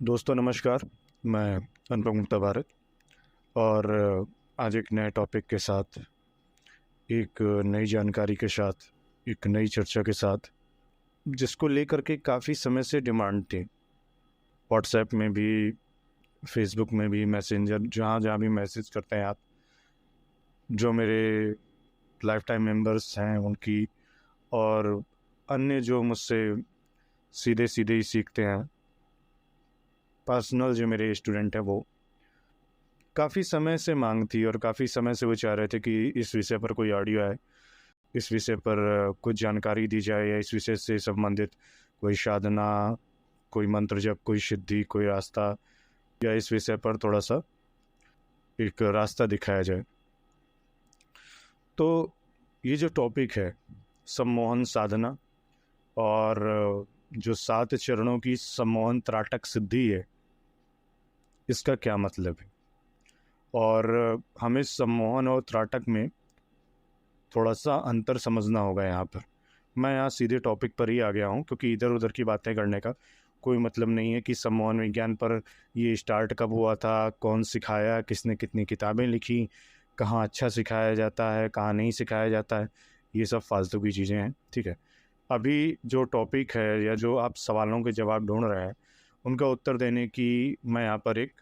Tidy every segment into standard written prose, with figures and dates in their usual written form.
दोस्तों नमस्कार। मैं अनुपम गुप्ता भारत और आज एक नए टॉपिक के साथ, एक नई जानकारी के साथ, एक नई चर्चा के साथ, जिसको लेकर के काफ़ी समय से डिमांड थी। व्हाट्सएप में भी, फेसबुक में भी, मैसेंजर, जहाँ जहाँ भी मैसेज करते हैं आप, जो मेरे लाइफ टाइम मेम्बर्स हैं उनकी, और अन्य जो मुझसे सीधे सीधे ही सीखते हैं, पर्सनल जो मेरे स्टूडेंट हैं, वो काफ़ी समय से मांग थी और काफ़ी समय से वो चाह रहे थे कि इस विषय पर कोई ऑडियो आए, इस विषय पर कुछ जानकारी दी जाए, या इस विषय से संबंधित कोई साधना, कोई मंत्र जप, कोई सिद्धि, कोई रास्ता, या इस विषय पर थोड़ा सा एक रास्ता दिखाया जाए। तो ये जो टॉपिक है, सम्मोहन साधना, और जो 7 चरणों की सम्मोहन त्राटक सिद्धि है, इसका क्या मतलब है, और हमें सम्मोहन और त्राटक में थोड़ा सा अंतर समझना होगा। यहाँ पर मैं यहाँ सीधे टॉपिक पर ही आ गया हूँ, क्योंकि इधर उधर की बातें करने का कोई मतलब नहीं है कि सम्मोहन विज्ञान पर ये स्टार्ट कब हुआ था, कौन सिखाया, किसने कितनी किताबें लिखी, कहाँ अच्छा सिखाया जाता है, कहाँ नहीं सिखाया जाता है, ये सब फालतू की चीज़ें हैं। ठीक है, अभी जो टॉपिक है या जो आप सवालों के जवाब ढूंढ रहे हैं, उनका उत्तर देने की मैं यहाँ पर एक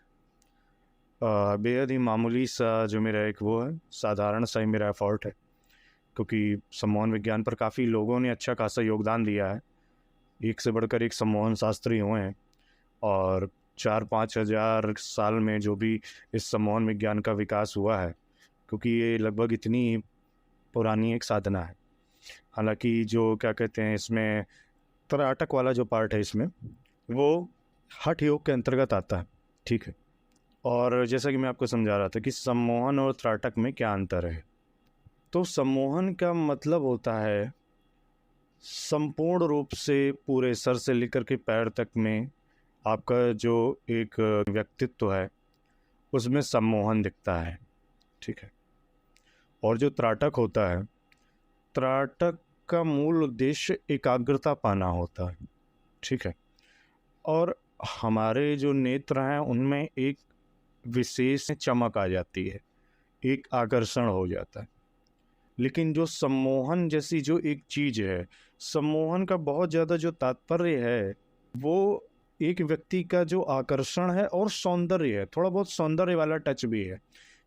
बेहद ही मामूली सा, जो मेरा एक वो है, साधारण सा ही मेरा एफर्ट है, क्योंकि सम्मोहन विज्ञान पर काफ़ी लोगों ने अच्छा खासा योगदान दिया है। एक से बढ़कर एक सम्मोहन शास्त्री हुए हैं, और 4-5 हज़ार साल में जो भी इस सम्मोहन विज्ञान का विकास हुआ है, क्योंकि ये लगभग इतनी पुरानी एक साधना है। हालांकि जो क्या कहते हैं, इसमें त्राटक वाला जो पार्ट है, इसमें वो हठ योग के अंतर्गत आता है। ठीक है, और जैसा कि मैं आपको समझा रहा था कि सम्मोहन और त्राटक में क्या अंतर है, तो सम्मोहन का मतलब होता है संपूर्ण रूप से पूरे सर से लेकर के पैर तक में आपका जो एक व्यक्तित्व है, उसमें सम्मोहन दिखता है। ठीक है, और जो त्राटक होता है, त्राटक का मूल उद्देश्य एकाग्रता पाना होता है। ठीक है, और हमारे जो नेत्र हैं उनमें एक विशेष चमक आ जाती है, एक आकर्षण हो जाता है। लेकिन जो सम्मोहन जैसी जो एक चीज़ है, सम्मोहन का बहुत ज़्यादा जो तात्पर्य है, वो एक व्यक्ति का जो आकर्षण है और सौंदर्य है, थोड़ा बहुत सौंदर्य वाला टच भी है।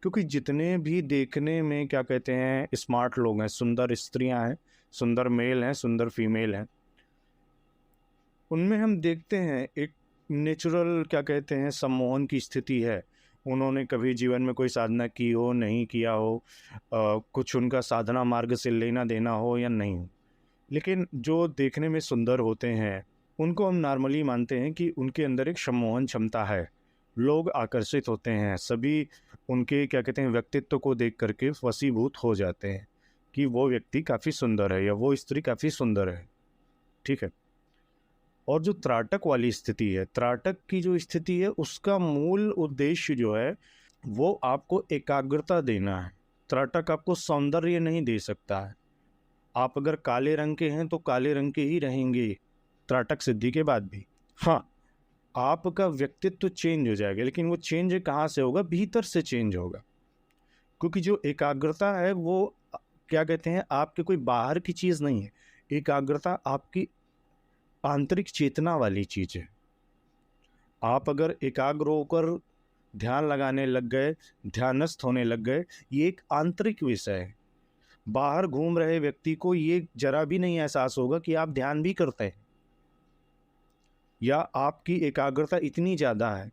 क्योंकि जितने भी देखने में क्या कहते हैं स्मार्ट लोग हैं, सुंदर स्त्रियां हैं, सुंदर मेल हैं, सुंदर फीमेल हैं, उनमें हम देखते हैं एक नेचुरल क्या कहते हैं सम्मोहन की स्थिति है। उन्होंने कभी जीवन में कोई साधना की हो, नहीं किया हो, कुछ उनका साधना मार्ग से लेना देना हो या नहीं हो, लेकिन जो देखने में सुंदर होते हैं, उनको हम नॉर्मली मानते हैं कि उनके अंदर एक सम्मोहन क्षमता है। लोग आकर्षित होते हैं, सभी उनके क्या कहते हैं व्यक्तित्व को देख करके वशीभूत हो जाते हैं कि वो व्यक्ति काफ़ी सुंदर है या वो स्त्री काफ़ी सुंदर है। ठीक है, और जो त्राटक वाली स्थिति है, त्राटक की जो स्थिति है, उसका मूल उद्देश्य जो है वो आपको एकाग्रता देना है। त्राटक आपको सौंदर्य नहीं दे सकता है। आप अगर काले रंग के हैं तो काले रंग के ही रहेंगे त्राटक सिद्धि के बाद भी। हाँ, आपका व्यक्तित्व चेंज हो जाएगा, लेकिन वो चेंज कहाँ से होगा? भीतर से चेंज होगा। क्योंकि जो एकाग्रता है वो क्या कहते हैं आपके कोई बाहर की चीज़ नहीं है। एकाग्रता आपकी आंतरिक चेतना वाली चीज़ है। आप अगर एकाग्र होकर ध्यान लगाने लग गए, ध्यानस्थ होने लग गए, ये एक आंतरिक विषय है। बाहर घूम रहे व्यक्ति को ये जरा भी नहीं एहसास होगा कि आप ध्यान भी करते हैं या आपकी एकाग्रता इतनी ज़्यादा है,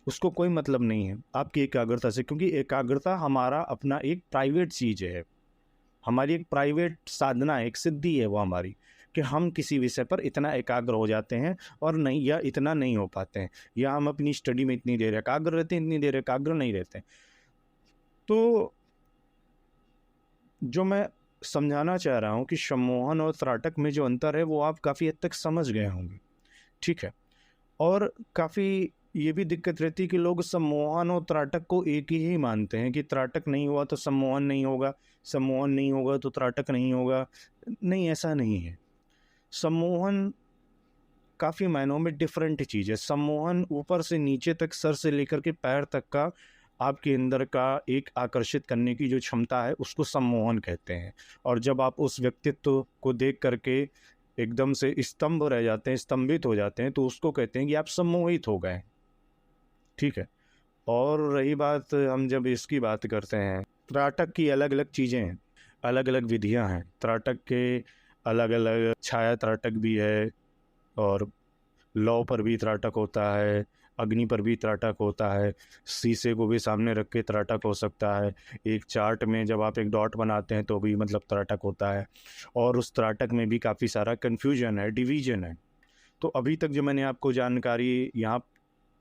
उसको कोई मतलब नहीं है आपकी एकाग्रता से, क्योंकि एकाग्रता हमारा अपना एक प्राइवेट चीज़ है, हमारी एक प्राइवेट साधना है, एक सिद्धि है वो हमारी, कि हम किसी विषय पर इतना एकाग्र हो जाते हैं और नहीं, या इतना नहीं हो पाते हैं, या हम अपनी स्टडी में इतनी देर एकाग्र रहते हैं, इतनी देर एकाग्र नहीं रहते हैं। तो जो मैं समझाना चाह रहा हूँ कि सम्मोहन और त्राटक में जो अंतर है वो आप काफ़ी हद तक समझ गए होंगे। ठीक है, और काफ़ी ये भी दिक्कत रहती है कि लोग सम्मोहन और त्राटक को एक ही मानते हैं कि त्राटक नहीं हुआ तो सम्मोहन नहीं होगा, सम्मोहन नहीं होगा तो त्राटक नहीं होगा। नहीं, ऐसा नहीं है। सम्मोहन काफ़ी मायनों में डिफरेंट चीज़ है। सम्मोहन ऊपर से नीचे तक, सर से लेकर के पैर तक का आपके अंदर का एक आकर्षित करने की जो क्षमता है उसको सम्मोहन कहते हैं। और जब आप उस व्यक्तित्व को देख करके एकदम से स्तंभ रह जाते हैं, स्तंभित हो जाते हैं, तो उसको कहते हैं कि आप सम्मोहित हो गए। ठीक है। और रही बात, हम जब इसकी बात करते हैं, त्राटक की अलग अलग चीज़ें हैं, अलग अलग विधियां हैं। त्राटक के अलग अलग, छाया त्राटक भी है, और लौ पर भी त्राटक होता है, अग्नि पर भी त्राटक होता है, शीशे को भी सामने रख के त्राटक हो सकता है, एक चार्ट में जब आप एक डॉट बनाते हैं तो भी मतलब त्राटक होता है। और उस त्राटक में भी काफ़ी सारा कन्फ्यूजन है, डिवीजन है। तो अभी तक जो मैंने आपको जानकारी यहाँ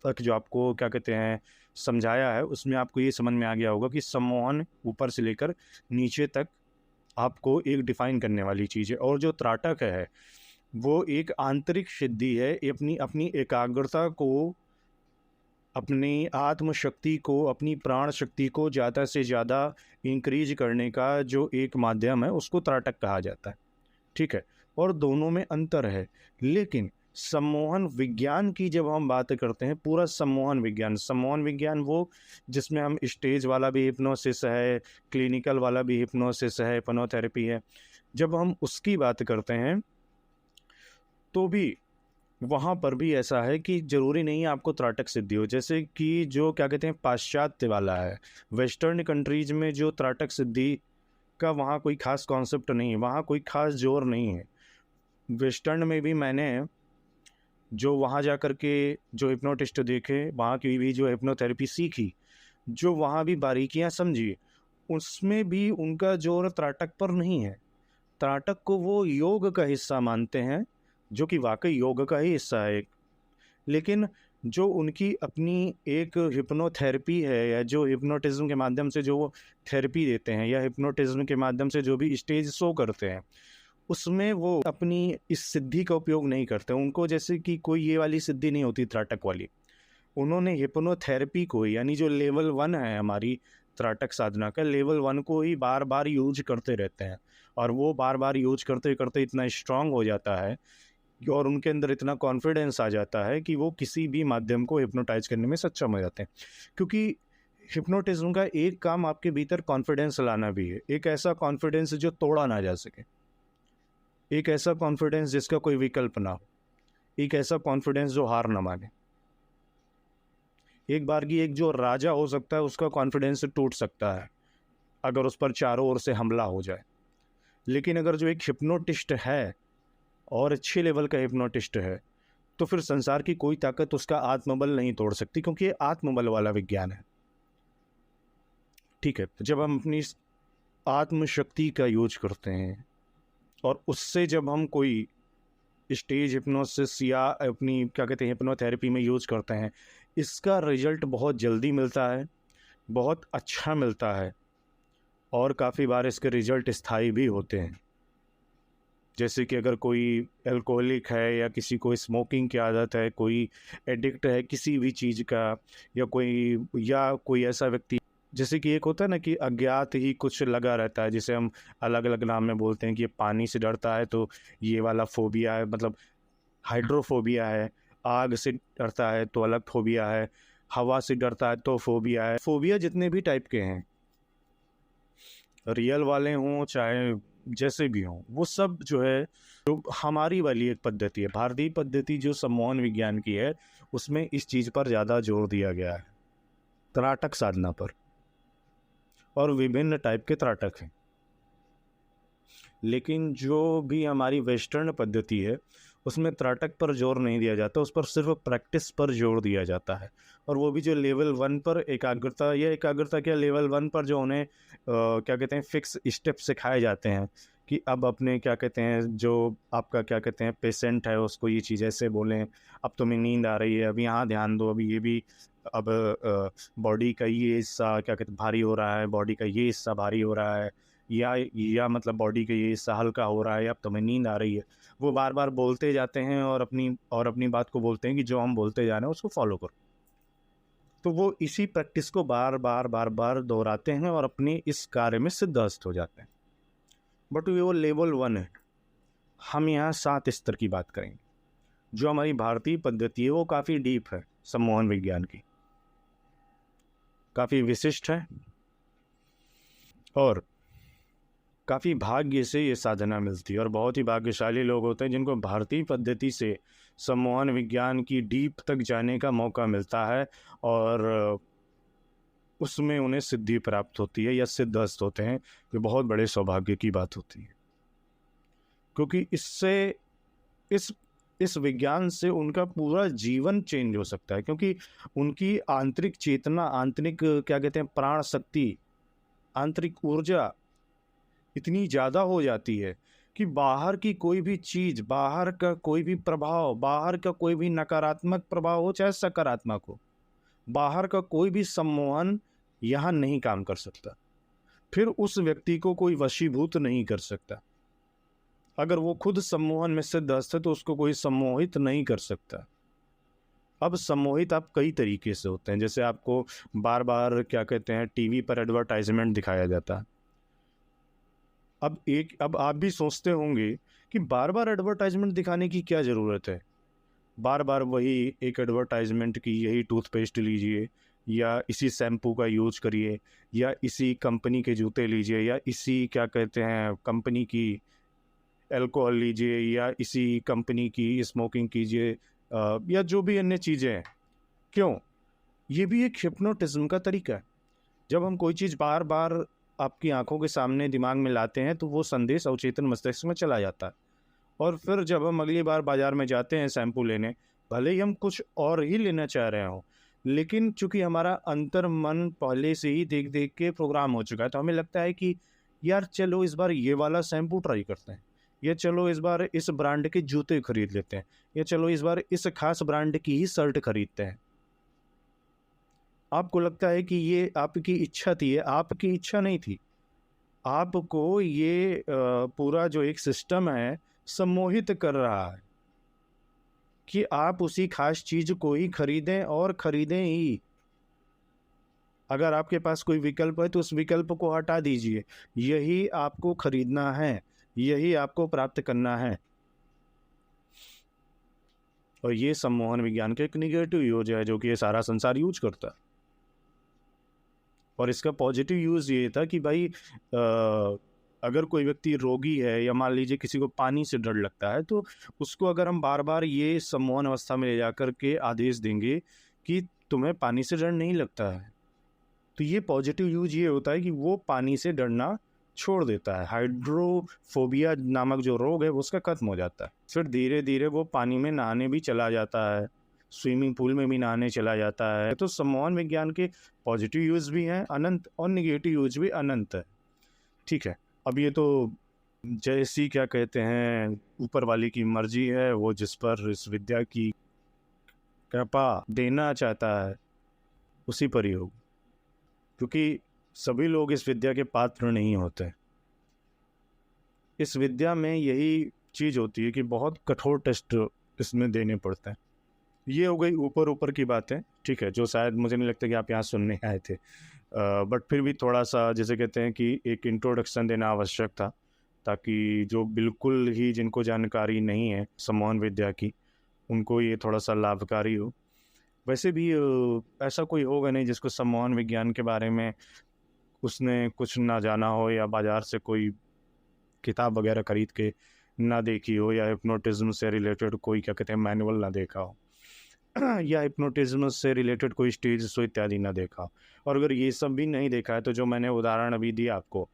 तक जो आपको क्या कहते हैं समझाया है, उसमें आपको ये समझ में आ गया होगा कि सम्मोहन ऊपर से लेकर नीचे तक आपको एक डिफाइन करने वाली चीज़ है। और जो त्राटक है वो एक आंतरिक सिद्धि है, अपनी अपनी एकाग्रता को, अपनी आत्मशक्ति को, अपनी प्राण शक्ति को ज़्यादा से ज़्यादा इंक्रीज करने का जो एक माध्यम है उसको त्राटक कहा जाता है। ठीक है। और दोनों में अंतर है। लेकिन सम्मोहन विज्ञान की जब हम बात करते हैं, पूरा सम्मोहन विज्ञान वो जिसमें हम स्टेज वाला भी हिप्नोसिस है, क्लिनिकल वाला भी हिप्नोसिस है, हिप्नोथेरेपी है, जब हम उसकी बात करते हैं तो भी वहाँ पर भी ऐसा है कि ज़रूरी नहीं है आपको त्राटक सिद्धि हो। जैसे कि जो क्या कहते हैं पाश्चात्य वाला है, वेस्टर्न कंट्रीज में जो त्राटक सिद्धि का वहाँ कोई खास कॉन्सेप्ट नहीं है, वहाँ कोई खास जोर नहीं है। वेस्टर्न में भी मैंने जो वहाँ जा कर के जो हिप्नोटिस्ट देखे, वहाँ की भी जो हिप्नोथेरेपी सीखी, जो वहाँ भी बारीकियाँ समझी, उसमें भी उनका जोर त्राटक पर नहीं है। त्राटक को वो योग का हिस्सा मानते हैं, जो कि वाकई योग का ही हिस्सा है एक। लेकिन जो उनकी अपनी एक हिप्नोथेरेपी है, या जो हिप्नोटिज्म के माध्यम से जो वो थेरेपी देते हैं, या हिप्नोटिज्म के माध्यम से जो भी स्टेज शो करते हैं, उसमें वो अपनी इस सिद्धि का उपयोग नहीं करते। उनको जैसे कि कोई ये वाली सिद्धि नहीं होती त्राटक वाली। उन्होंने हिप्नोथेरेपी को, यानी जो लेवल 1 है हमारी त्राटक साधना का, लेवल 1 को ही बार बार यूज करते रहते हैं। और वो बार बार यूज करते करते इतना स्ट्रांग हो जाता है और उनके अंदर इतना कॉन्फिडेंस आ जाता है कि वो किसी भी माध्यम को हिप्नोटाइज करने में सक्षम हो जाते हैं। क्योंकि हिप्नोटिज्म का एक काम आपके भीतर कॉन्फिडेंस लाना भी है, एक ऐसा कॉन्फिडेंस जो तोड़ा ना जा सके, एक ऐसा कॉन्फिडेंस जिसका कोई विकल्प ना हो, एक ऐसा कॉन्फिडेंस जो हार ना माने। एक बार की एक जो राजा हो सकता है उसका कॉन्फिडेंस टूट सकता है अगर उस पर चारों ओर से हमला हो जाए। लेकिन अगर जो एक हिप्नोटिस्ट है और अच्छे लेवल का हिप्नोटिस्ट है, तो फिर संसार की कोई ताकत उसका आत्मबल नहीं तोड़ सकती, क्योंकि ये आत्मबल वाला विज्ञान है। ठीक है। जब हम अपनी आत्मशक्ति का यूज करते हैं और उससे जब हम कोई स्टेज हिप्नोसिस या अपनी क्या कहते हैं हिप्नोथेरेपी में यूज करते हैं, इसका रिजल्ट बहुत जल्दी मिलता है, बहुत अच्छा मिलता है, और काफ़ी बार इसके रिजल्ट स्थायी भी होते हैं। जैसे कि अगर कोई अल्कोहलिक है, या किसी को स्मोकिंग की आदत है, कोई एडिक्ट है किसी भी चीज़ का, या कोई ऐसा व्यक्ति, जैसे कि एक होता है ना कि अज्ञात ही कुछ लगा रहता है, जिसे हम अलग अलग नाम में बोलते हैं कि ये पानी से डरता है तो ये वाला फोबिया है, मतलब हाइड्रोफोबिया है। आग से डरता है तो अलग फोबिया है, हवा से डरता है तो फोबिया है। फोबिया जितने भी टाइप के हैं, रियल वाले हों चाहे जैसे भी हों, वो सब जो है, जो हमारी वाली एक पद्धति है, भारतीय पद्धति जो सम्मोहन विज्ञान की है, उसमें इस चीज़ पर ज़्यादा जोर दिया गया है, त्राटक साधना पर। और विभिन्न टाइप के त्राटक हैं। लेकिन जो भी हमारी वेस्टर्न पद्धति है उसमें त्राटक पर जोर नहीं दिया जाता, उस पर सिर्फ प्रैक्टिस पर जोर दिया जाता है। और वो भी जो लेवल 1 पर एकाग्रता, या एकाग्रता क्या, लेवल 1 पर जो उन्हें क्या कहते हैं फिक्स स्टेप सिखाए जाते हैं कि अब अपने क्या कहते हैं जो आपका क्या कहते हैं पेशेंट है उसको ये चीज़ ऐसे बोलें, अब तुम्हें नींद आ रही है, अब यहाँ ध्यान दो, अभी ये भी, अब बॉडी का ये हिस्सा क्या कहते हैं भारी हो रहा है, बॉडी का ये हिस्सा भारी हो रहा है, या मतलब बॉडी का ये हिस्सा हल्का हो रहा है, अब तुम्हें नींद आ रही है। वो बार बार बोलते जाते हैं और अपनी बात को बोलते हैं कि जो हम बोलते जा रहे हैं उसको फॉलो करो। तो वो इसी प्रैक्टिस को बार बार दोहराते हैं और अपने इस कार्य में सिद्धहस्त हो जाते हैं। बट वो लेवल 1 है। हम यहाँ 7 स्तर की बात करेंगे। जो हमारी भारतीय पद्धति है वो काफ़ी डीप है, सम्मोहन विज्ञान की, काफ़ी विशिष्ट है और काफ़ी भाग्य से ये साधना मिलती है। और बहुत ही भाग्यशाली लोग होते हैं जिनको भारतीय पद्धति से सम्मोहन विज्ञान की डीप तक जाने का मौका मिलता है और उसमें उन्हें सिद्धि प्राप्त होती है या सिद्धहस्त होते हैं। ये बहुत बड़े सौभाग्य की बात होती है, क्योंकि इससे इस विज्ञान से उनका पूरा जीवन चेंज हो सकता है, क्योंकि उनकी आंतरिक चेतना, आंतरिक क्या कहते हैं, प्राण शक्ति, आंतरिक ऊर्जा इतनी ज़्यादा हो जाती है कि बाहर की कोई भी चीज़, बाहर का कोई भी प्रभाव, बाहर का कोई भी नकारात्मक प्रभाव हो चाहे सकारात्मक हो, बाहर का कोई भी सम्मोहन यहाँ नहीं काम कर सकता। फिर उस व्यक्ति को कोई वशीभूत नहीं कर सकता। अगर वो खुद सम्मोहन में सिद्धहस्त है तो उसको कोई सम्मोहित नहीं कर सकता। अब सम्मोहित आप कई तरीके से होते हैं, जैसे आपको बार बार क्या कहते हैं टीवी पर एडवर्टाइजमेंट दिखाया जाता है। अब आप भी सोचते होंगे कि बार बार एडवर्टाइजमेंट दिखाने की क्या ज़रूरत है, बार बार वही एक एडवर्टाइजमेंट की, यही टूथपेस्ट लीजिए या इसी शैम्पू का यूज करिए या इसी कंपनी के जूते लीजिए या इसी क्या कहते हैं कंपनी की अल्कोहल लीजिए या इसी कंपनी की स्मोकिंग कीजिए या जो भी अन्य चीज़ें हैं। क्यों? ये भी एक हिप्नोटिज्म का तरीका है। जब हम कोई चीज़ बार बार आपकी आंखों के सामने दिमाग में लाते हैं तो वो संदेश अवचेतन मस्तिष्क में चला जाता है और फिर जब हम अगली बार बाजार में जाते हैं शैम्पू लेने, भले ही हम कुछ और ही लेना चाह रहे हों, लेकिन चूंकि हमारा अंतर मन पहले से ही देख देख के प्रोग्राम हो चुका है तो हमें लगता है कि यार चलो इस बार ये वाला शैम्पू ट्राई करते हैं, या चलो इस बार इस ब्रांड के जूते खरीद लेते हैं, या चलो इस बार इस खास ब्रांड की ही शर्ट खरीदते हैं। आपको लगता है कि ये आपकी इच्छा थी, ये आपकी इच्छा नहीं थी। आपको ये पूरा जो एक सिस्टम है सम्मोहित कर रहा है कि आप उसी खास चीज़ को ही खरीदें और खरीदें ही। अगर आपके पास कोई विकल्प है तो उस विकल्प को हटा दीजिए। यही आपको खरीदना है, यही आपको प्राप्त करना है। और ये सम्मोहन विज्ञान का एक निगेटिव यूज है जो कि ये सारा संसार यूज करता है। और इसका पॉजिटिव यूज़ ये था कि भाई अगर कोई व्यक्ति रोगी है या मान लीजिए किसी को पानी से डर लगता है तो उसको अगर हम बार बार ये सम्मोहन अवस्था में ले जाकर के आदेश देंगे कि तुम्हें पानी से डर नहीं लगता है, तो ये पॉजिटिव यूज ये होता है कि वो पानी से डरना छोड़ देता है। हाइड्रोफोबिया नामक जो रोग है वो उसका खत्म हो जाता है। फिर धीरे धीरे वो पानी में नहाने भी चला जाता है, स्विमिंग पूल में भी नहाने चला जाता है। तो सम्मोहन विज्ञान के पॉजिटिव यूज भी हैं अनंत और निगेटिव यूज भी अनंत है। ठीक है, अब ये तो जैसी क्या कहते हैं ऊपर वाले की मर्जी है, वो जिस पर इस विद्या की कृपा देना चाहता है उसी पर ही होगा, क्योंकि सभी लोग इस विद्या के पात्र नहीं होते। इस विद्या में यही चीज़ होती है कि बहुत कठोर टेस्ट इसमें देने पड़ते हैं। ये हो गई ऊपर ऊपर की बातें, ठीक है, जो शायद मुझे नहीं लगता कि आप यहाँ सुनने आए थे, बट फिर भी थोड़ा सा जैसे कहते हैं कि एक इंट्रोडक्शन देना आवश्यक था, ताकि जो बिल्कुल ही जिनको जानकारी नहीं है सम्मोहन विद्या की उनको ये थोड़ा सा लाभकारी हो। वैसे भी ऐसा कोई होगा नहीं जिसको सम्मोहन विज्ञान के बारे में उसने कुछ ना जाना हो या बाज़ार से कोई किताब वगैरह खरीद के ना देखी हो या हिप्नोटिज्म से रिलेटेड कोई क्या कहते हैं मैनुअल ना देखा हो या हिप्नोटिज्म से रिलेटेड कोई स्टेज शो इत्यादि ना देखा। और अगर ये सब भी नहीं देखा है तो जो मैंने उदाहरण अभी दिया आपको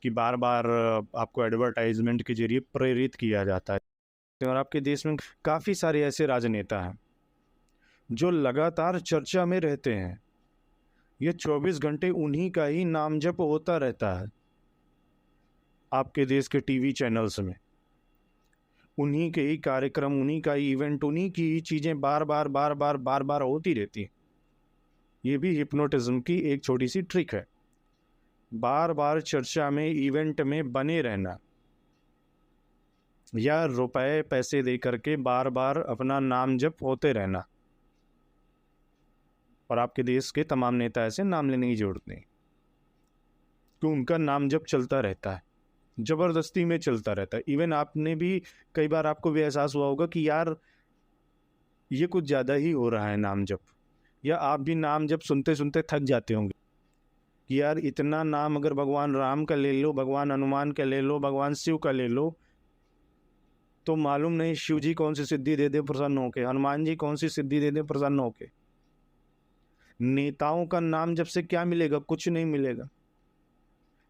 कि बार बार आपको एडवर्टाइजमेंट के जरिए प्रेरित किया जाता है। और आपके देश में काफ़ी सारे ऐसे राजनेता हैं जो लगातार चर्चा में रहते हैं। ये 24 घंटे उन्हीं का ही नाम जप होता रहता है आपके देश के टीवी चैनल्स में। उन्हीं के ही कार्यक्रम, उन्हीं का ही इवेंट, उन्हीं की ही चीज़ें बार बार होती रहती हैं। ये भी हिप्नोटिज्म की एक छोटी सी ट्रिक है, बार बार चर्चा में, इवेंट में बने रहना या रुपए पैसे दे करके बार बार अपना नाम जप होते रहना। और आपके देश के तमाम नेता ऐसे नाम लेने की जरूरत नहीं, तो उनका नाम जप चलता रहता है, ज़बरदस्ती में चलता रहता है। इवन आपने भी कई बार आपको भी एहसास हुआ होगा कि यार ये कुछ ज़्यादा ही हो रहा है नाम जप। या आप भी नाम जप सुनते सुनते थक जाते होंगे कि यार इतना नाम अगर भगवान राम का ले लो, भगवान हनुमान का ले लो, भगवान शिव का ले लो, तो मालूम नहीं शिव जी कौन सी सिद्धि दे दे प्रसन्न होके, हनुमान जी कौन सी सिद्धि दे दे प्रसन्न होके। नेताओं का नाम जप से क्या मिलेगा? कुछ नहीं मिलेगा,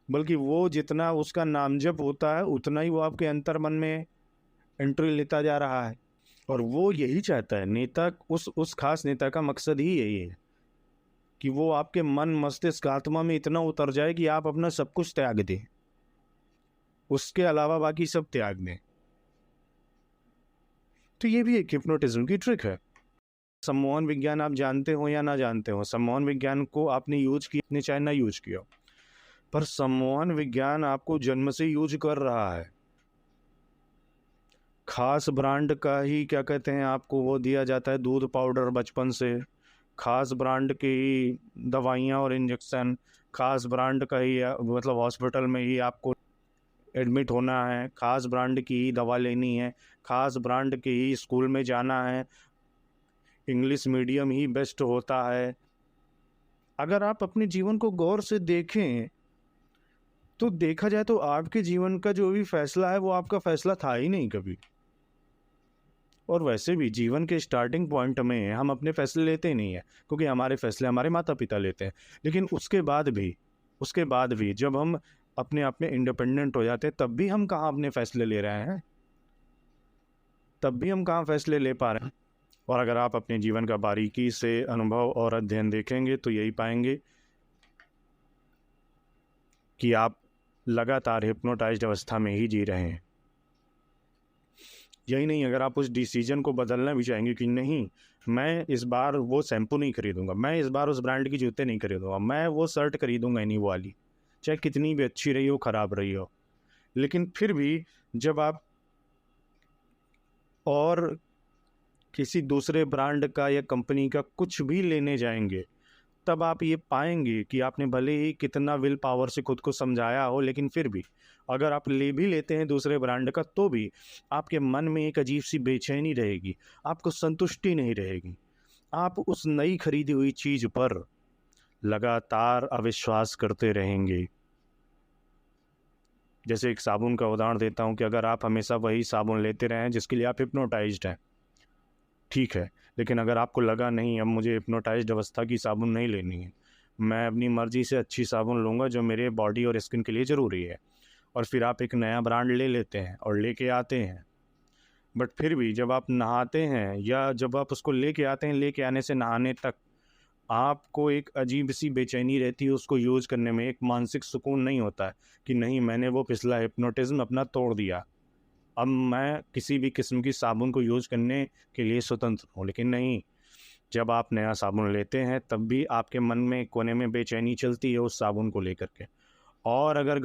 बल्कि वो जितना उसका नाम जप होता है उतना ही वो आपके अंतर मन में एंट्री लेता जा रहा है। और वो यही चाहता है, नेता उस खास नेता का मकसद ही यही है कि वो आपके मन मस्तिष्क आत्मा में इतना उतर जाए कि आप अपना सब कुछ त्याग दें, उसके अलावा बाकी सब त्याग दें। तो ये भी एक हिप्नोटिज्म की ट्रिक है। सम्मोहन विज्ञान आप जानते हो या ना जानते हो, सम्मोहन विज्ञान को आपने यूज किया, आपने चाहे ना यूज किया, पर सम्मोहन विज्ञान आपको जन्म से यूज कर रहा है। खास ब्रांड का ही क्या कहते हैं आपको वो दिया जाता है दूध पाउडर बचपन से, खास ब्रांड की ही दवाइयाँ और इंजेक्शन, खास ब्रांड का ही मतलब हॉस्पिटल में ही आपको एडमिट होना है, खास ब्रांड की ही दवा लेनी है, खास ब्रांड के ही स्कूल में जाना है, इंग्लिश मीडियम ही बेस्ट होता है। अगर आप अपने जीवन को गौर से देखें तो देखा जाए तो आपके जीवन का जो भी फैसला है वो आपका फैसला था ही नहीं कभी। और वैसे भी जीवन के स्टार्टिंग पॉइंट में हम अपने फैसले लेते ही नहीं है, क्योंकि हमारे फैसले हमारे माता पिता लेते हैं। लेकिन उसके बाद भी जब हम अपने आप में इंडिपेंडेंट हो जाते हैं तब भी हम कहाँ अपने फैसले ले रहे हैं, तब भी हम कहाँ फैसले ले पा रहे हैं। और अगर आप अपने जीवन का बारीकी से अनुभव और अध्ययन देखेंगे तो यही पाएंगे कि आप लगातार हिप्नोटाइज्ड अवस्था में ही जी रहे हैं। यही नहीं, अगर आप उस डिसीजन को बदलना भी चाहेंगे कि नहीं मैं इस बार वो शैम्पू नहीं खरीदूंगा, मैं इस बार उस ब्रांड की जूते नहीं खरीदूंगा, मैं वो शर्ट खरीदूंगा नहीं वो वाली, चाहे कितनी भी अच्छी रही हो खराब रही हो। लेकिन फिर भी जब आप और किसी दूसरे ब्रांड का या कंपनी का कुछ भी लेने जाएंगे तब आप ये पाएंगे कि आपने भले ही कितना विल पावर से खुद को समझाया हो, लेकिन फिर भी अगर आप ले भी लेते हैं दूसरे ब्रांड का तो भी आपके मन में एक अजीब सी बेचैनी रहेगी, आपको संतुष्टि नहीं रहेगी। आप उस नई खरीदी हुई चीज़ पर लगातार अविश्वास करते रहेंगे। जैसे एक साबुन का उदाहरण देता हूँ कि अगर आप हमेशा वही साबुन लेते रहें जिसके लिए आप हिप्नोटाइज्ड हैं, ठीक है, लेकिन अगर आपको लगा नहीं अब मुझे हिप्नोटाइज्ड अवस्था की साबुन नहीं लेनी है, मैं अपनी मर्ज़ी से अच्छी साबुन लूँगा जो मेरे बॉडी और स्किन के लिए ज़रूरी है, और फिर आप एक नया ब्रांड ले लेते हैं और लेके आते हैं। बट फिर भी जब आप नहाते हैं या जब आप उसको लेके आते हैं, लेके आने से नहाने तक आपको एक अजीब सी बेचैनी रहती है उसको यूज़ करने में, एक मानसिक सुकून नहीं होता है कि नहीं मैंने वो पिछला हिप्नोटिज्म अपना तोड़ दिया, अब मैं किसी भी किस्म की साबुन को यूज़ करने के लिए स्वतंत्र हूँ। लेकिन नहीं, जब आप नया साबुन लेते हैं तब भी आपके मन में कोने में बेचैनी चलती है उस साबुन को लेकर के। और अगर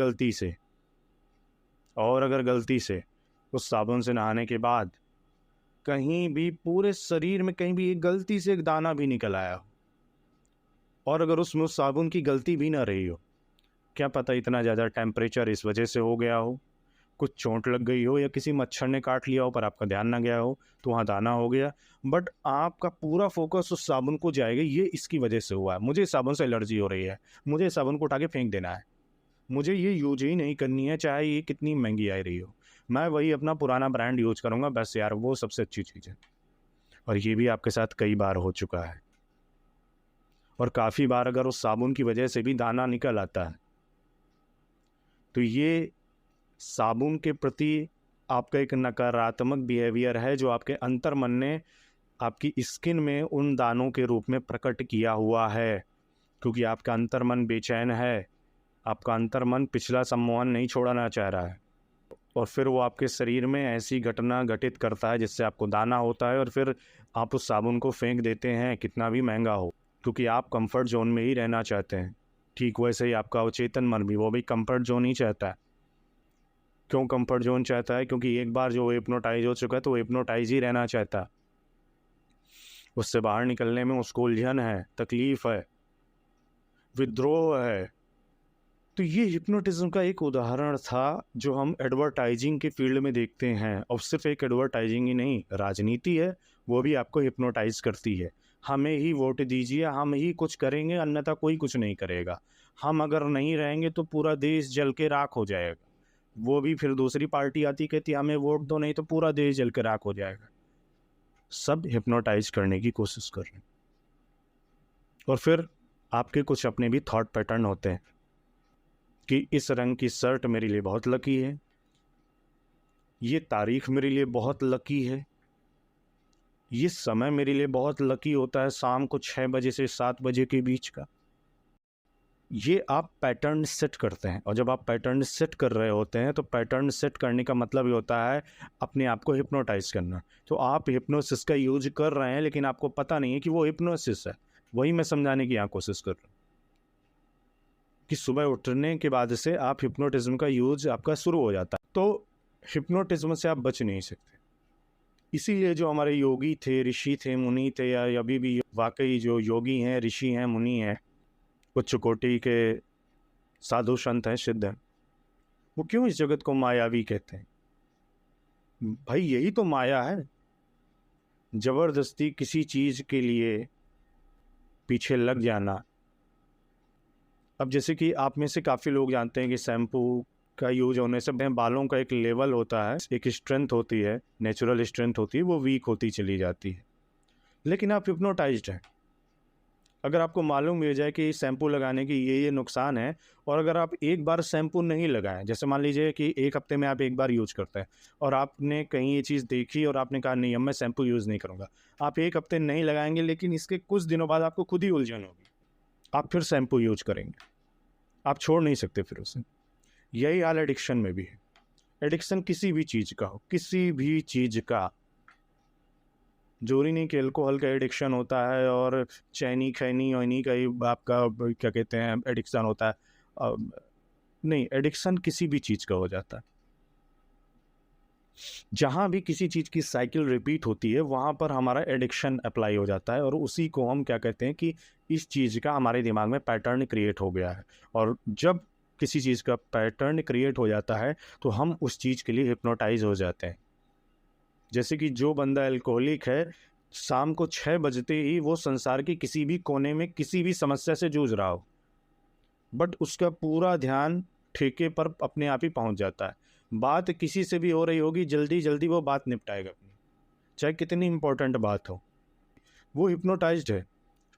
गलती से उस साबुन से नहाने के बाद कहीं भी पूरे शरीर में कहीं भी एक गलती से एक दाना भी निकल आया हो, और अगर उसमें उस साबुन की गलती भी ना रही हो, क्या पता इतना ज़्यादा टेम्परेचर इस वजह से हो गया हो, कुछ चोट लग गई हो या किसी मच्छर ने काट लिया हो पर आपका ध्यान ना गया हो तो वहाँ दाना हो गया, बट आपका पूरा फोकस उस साबुन को जाएगा ये इसकी वजह से हुआ है, मुझे इस साबुन से एलर्जी हो रही है, मुझे इस साबुन को उठा के फेंक देना है, मुझे ये यूज ही नहीं करनी है चाहे ये कितनी महंगी आई रही हो, मैं वही अपना पुराना ब्रांड यूज करूँगा, बस यार वो सबसे अच्छी चीज़ है। और ये भी आपके साथ कई बार हो चुका है, और काफ़ी बार अगर उस साबुन की वजह से भी दाना निकल आता है तो ये साबुन के प्रति आपका एक नकारात्मक बिहेवियर है जो आपके अंतर मन ने आपकी स्किन में उन दानों के रूप में प्रकट किया हुआ है, क्योंकि आपका अंतर मन बेचैन है, आपका अंतर मन पिछला सम्मोहन नहीं छोड़ना चाह रहा है, और फिर वो आपके शरीर में ऐसी घटना घटित करता है जिससे आपको दाना होता है, और फिर आप उस साबुन को फेंक देते हैं कितना भी महंगा हो, क्योंकि आप कंफर्ट जोन में ही रहना चाहते हैं। ठीक वैसे ही आपका अवचेतन मन भी वो भी कंफर्ट जोन ही चाहता है। क्यों कंफर्ट जोन चाहता है? क्योंकि एक बार जो हिप्नोटाइज हो चुका है तो वो हिप्नोटाइज ही रहना चाहता है, उससे बाहर निकलने में उसको उलझन है, तकलीफ है, विद्रोह है। तो ये हिप्नोटिज्म का एक उदाहरण था जो हम एडवर्टाइजिंग के फील्ड में देखते हैं। और सिर्फ एक एडवर्टाइजिंग ही नहीं, राजनीति है वो भी आपको हिप्नोटाइज करती है। हमें ही वोट दीजिए, हम ही कुछ करेंगे, अन्यथा कोई कुछ नहीं करेगा। हम अगर नहीं रहेंगे तो पूरा देश जल के राख हो जाएगा। वो भी फिर दूसरी पार्टी आती कहती हमें वोट दो, नहीं तो पूरा देश जल के राख हो जाएगा। सब हिप्नोटाइज करने की कोशिश कर रहे हैं। और फिर आपके कुछ अपने भी थॉट पैटर्न होते हैं कि इस रंग की शर्ट मेरे लिए बहुत लकी है, ये तारीख मेरे लिए बहुत लकी है, ये समय मेरे लिए बहुत लकी होता है, शाम को 6 बजे से 7 बजे के बीच का। ये आप पैटर्न सेट करते हैं। और जब आप पैटर्न सेट कर रहे होते हैं तो पैटर्न सेट करने का मतलब ये होता है अपने आप को हिप्नोटाइज करना। तो आप हिप्नोसिस का यूज कर रहे हैं लेकिन आपको पता नहीं है कि वो हिप्नोसिस है। वही मैं समझाने की यहाँ कोशिश कर रहा हूँ कि सुबह उठने के बाद से आप हिप्नोटिज्म का यूज आपका शुरू हो जाता है। तो हिप्नोटिज्म से आप बच नहीं सकते। इसीलिए जो हमारे योगी थे, ऋषि थे, मुनि थे, या अभी भी वाकई जो योगी हैं, ऋषि हैं, मुनि हैं, उच्च कोटि के साधु संत हैं, सिद्ध हैं, वो क्यों इस जगत को मायावी कहते हैं? भाई यही तो माया है। जबरदस्ती किसी चीज के लिए पीछे लग जाना। अब जैसे कि आप में से काफ़ी लोग जानते हैं कि शैम्पू का यूज होने से बालों का एक लेवल होता है, एक स्ट्रेंथ होती है, नेचुरल स्ट्रेंथ होती है, वो वीक होती चली जाती है। लेकिन आप हिप्नोटाइज्ड हैं। अगर आपको मालूम मिल जाए कि शैम्पू लगाने की ये नुकसान है, और अगर आप एक बार शैम्पू नहीं लगाएं, जैसे मान लीजिए कि एक हफ्ते में आप एक बार यूज करते हैं और आपने कहीं ये चीज़ देखी और आपने कहा नहीं अब मैं शैम्पू यूज़ नहीं करूँगा। आप एक हफ्ते नहीं लगाएंगे लेकिन इसके कुछ दिनों बाद आपको खुद ही उलझन होगी, आप फिर शैम्पू यूज करेंगे, आप छोड़ नहीं सकते फिर उसे। यही हाल एडिक्शन में भी है। एडिक्शन किसी भी चीज़ का हो, किसी भी चीज़ का, जरूरी नहीं कि अल्कोहल का एडिक्शन होता है और चैनी खैनी वैनी का ही आपका क्या कहते हैं एडिक्शन होता है। नहीं, एडिक्शन किसी भी चीज़ का हो जाता है। जहाँ भी किसी चीज़ की साइकिल रिपीट होती है वहाँ पर हमारा एडिक्शन अप्लाई हो जाता है, और उसी को हम क्या कहते हैं कि इस चीज़ का हमारे दिमाग में पैटर्न क्रिएट हो गया है। और जब किसी चीज़ का पैटर्न क्रिएट हो जाता है तो हम उस चीज़ के लिए हिप्नोटाइज हो जाते हैं। जैसे कि जो बंदा अल्कोहलिक है, शाम को 6 बजते ही वो संसार के किसी भी कोने में किसी भी समस्या से जूझ रहा हो, बट उसका पूरा ध्यान ठेके पर अपने आप ही पहुंच जाता है। बात किसी से भी हो रही होगी, जल्दी जल्दी वो बात निपटाएगा अपनी, चाहे कितनी इंपॉर्टेंट बात हो। वो हिप्नोटाइज्ड है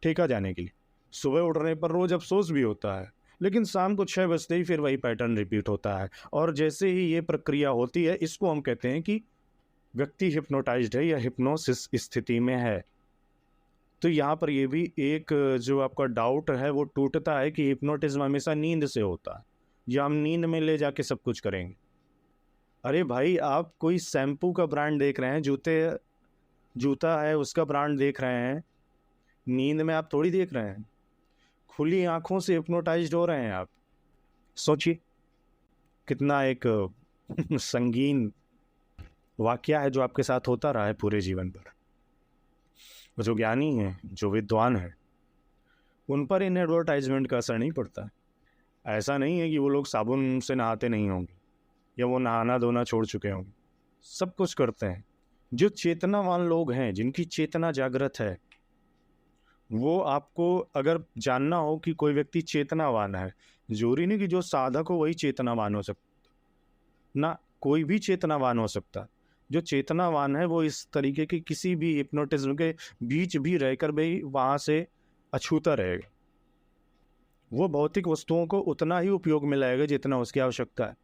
ठेका जाने के लिए। सुबह उठने पर रोज अफसोस भी होता है, लेकिन शाम को 6 बजते ही फिर वही पैटर्न रिपीट होता है। और जैसे ही ये प्रक्रिया होती है, इसको हम कहते हैं कि व्यक्ति हिप्नोटाइज्ड है या हिप्नोसिस स्थिति में है। तो यहाँ पर ये भी एक जो आपका डाउट है वो टूटता है कि हिप्नोटिज्म हमेशा नींद से होता है या हम नींद में ले जाके सब कुछ करेंगे। अरे भाई, आप कोई शैम्पू का ब्रांड देख रहे हैं, जूता है उसका ब्रांड देख रहे हैं, नींद में आप थोड़ी देख रहे हैं। खुली आंखों से हिप्नोटाइज्ड हो रहे हैं आप। सोचिए कितना एक संगीन वाकया है जो आपके साथ होता रहा है पूरे जीवन भर। वो जो ज्ञानी हैं, जो विद्वान हैं, उन पर इन एडवर्टाइजमेंट का असर नहीं पड़ता। ऐसा नहीं है कि वो लोग साबुन से नहाते नहीं होंगे या वो नहाना धोना छोड़ चुके होंगे, सब कुछ करते हैं। जो चेतनावान लोग हैं, जिनकी चेतना जागृत है, वो आपको अगर जानना हो कि कोई व्यक्ति चेतनावान है, जरूरी नहीं कि जो साधक हो वही चेतनावान हो सकता ना, कोई भी चेतनावान हो सकता। जो चेतनावान है वो इस तरीके की किसी भी हिप्नोटिज्म के बीच भी रहकर भी वहाँ से अछूता रहेगा। वो भौतिक वस्तुओं को उतना ही उपयोग में लाएगा जितना उसकी आवश्यकता है।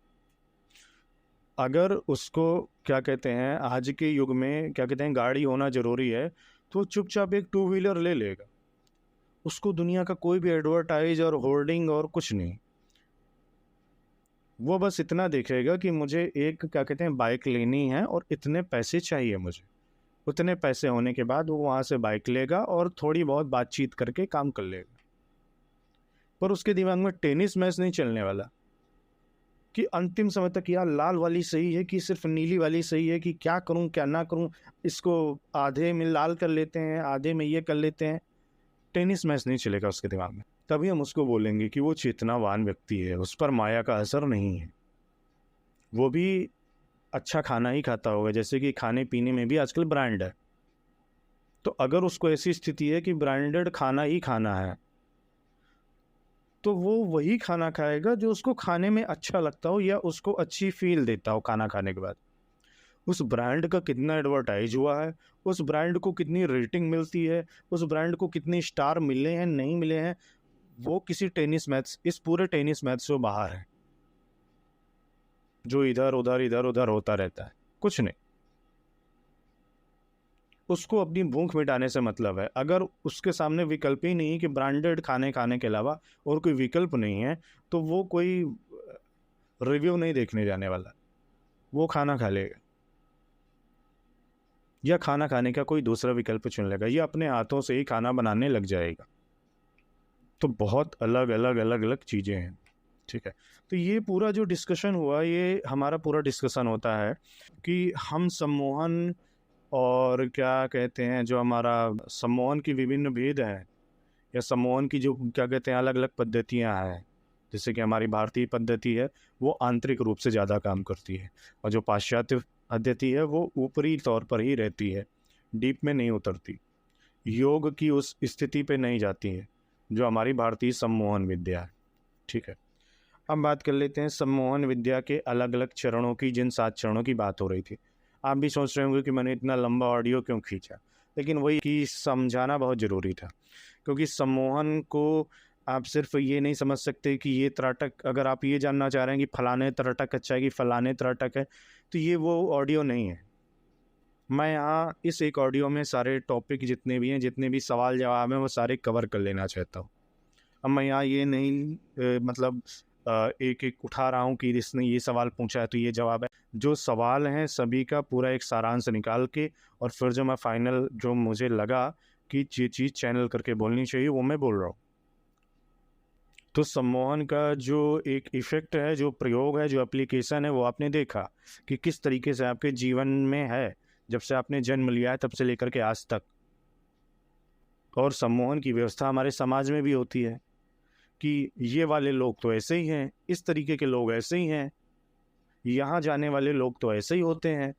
अगर उसको क्या कहते हैं आज के युग में क्या कहते हैं गाड़ी होना ज़रूरी है, तो चुपचाप एक 2 व्हीलर ले लेगा। उसको दुनिया का कोई भी एडवर्टाइज और होर्डिंग और कुछ नहीं। वो बस इतना देखेगा कि मुझे एक क्या कहते हैं बाइक लेनी है और इतने पैसे चाहिए मुझे। उतने पैसे होने के बाद वो वहाँ से बाइक लेगा और थोड़ी बहुत बातचीत करके काम कर लेगा। पर उसके दिमाग में टेनिस मैच नहीं चलने वाला कि अंतिम समय तक यार लाल वाली सही है कि सिर्फ नीली वाली सही है, कि क्या करूं क्या ना करूं, इसको आधे में लाल कर लेते हैं, आधे में ये कर लेते हैं। टेनिस मैच नहीं चलेगा उसके दिमाग में। तभी हम उसको बोलेंगे कि वो चेतनावान व्यक्ति है, उस पर माया का असर नहीं है। वो भी अच्छा खाना ही खाता होगा, जैसे कि खाने पीने में भी आजकल ब्रांड है। तो अगर उसको ऐसी स्थिति है कि ब्रांडेड खाना ही खाना है, तो वो वही खाना खाएगा जो उसको खाने में अच्छा लगता हो या उसको अच्छी फील देता हो खाना खाने के बाद। उस ब्रांड का कितना एडवर्टाइज हुआ है, उस ब्रांड को कितनी रेटिंग मिलती है, उस ब्रांड को कितने स्टार मिले हैं नहीं मिले हैं, वो किसी टेनिस मैच, इस पूरे टेनिस मैच से बाहर है, जो इधर उधर होता रहता है। कुछ नहीं, उसको अपनी भूख मिटाने से मतलब है। अगर उसके सामने विकल्प ही नहीं है कि ब्रांडेड खाने खाने के अलावा और कोई विकल्प नहीं है, तो वो कोई रिव्यू नहीं देखने जाने वाला, वो खाना खा लेगा या खाना खाने का कोई दूसरा विकल्प चुन लेगा या अपने हाथों से ही खाना बनाने लग जाएगा। तो बहुत अलग अलग अलग अलग चीज़ें हैं, ठीक है। तो ये पूरा जो डिस्कशन हुआ, ये हमारा पूरा डिस्कशन होता है कि हम सम्मोहन और क्या कहते हैं, जो हमारा सम्मोहन की विभिन्न भेद हैं या सम्मोहन की जो क्या कहते हैं अलग अलग पद्धतियां हैं। जैसे कि हमारी भारतीय पद्धति है वो आंतरिक रूप से ज़्यादा काम करती है, और जो पाश्चात्य पद्धति है वो ऊपरी तौर पर ही रहती है, डीप में नहीं उतरती, योग की उस स्थिति पे नहीं जाती है जो हमारी भारतीय सम्मोहन विद्या है, ठीक है। अब बात कर लेते हैं सम्मोहन विद्या के अलग अलग चरणों की। जिन 7 चरणों की बात हो रही थी, आप भी सोच रहे होंगे कि मैंने इतना लंबा ऑडियो क्यों खींचा, लेकिन वही कि समझाना बहुत ज़रूरी था। क्योंकि सम्मोहन को आप सिर्फ ये नहीं समझ सकते कि ये त्राटक, अगर आप ये जानना चाह रहे हैं कि फलाने त्राटक अच्छा है कि फलाने त्राटक है, तो ये वो ऑडियो नहीं है। मैं यहाँ इस एक ऑडियो में सारे टॉपिक जितने भी हैं, जितने भी सवाल जवाब हैं, वो सारे कवर कर लेना चाहता हूँ। अब मैं यहाँ ये नहीं मतलब एक एक उठा रहा हूँ कि इसने ये सवाल पूछा है तो ये जवाब है। जो सवाल हैं सभी का पूरा एक सारांश निकाल के, और फिर जो मैं फाइनल जो मुझे लगा कि ये चीज़ चैनल करके बोलनी चाहिए, वो मैं बोल रहा हूँ। तो सम्मोहन का जो एक इफ़ेक्ट है, जो प्रयोग है, जो एप्लीकेशन है, वो आपने देखा कि किस तरीके से आपके जीवन में है, जब से आपने जन्म लिया है तब से लेकर के आज तक। और सम्मोहन की व्यवस्था हमारे समाज में भी होती है कि ये वाले लोग तो ऐसे ही हैं, इस तरीके के लोग ऐसे ही हैं, यहाँ जाने वाले लोग तो ऐसे ही होते हैं,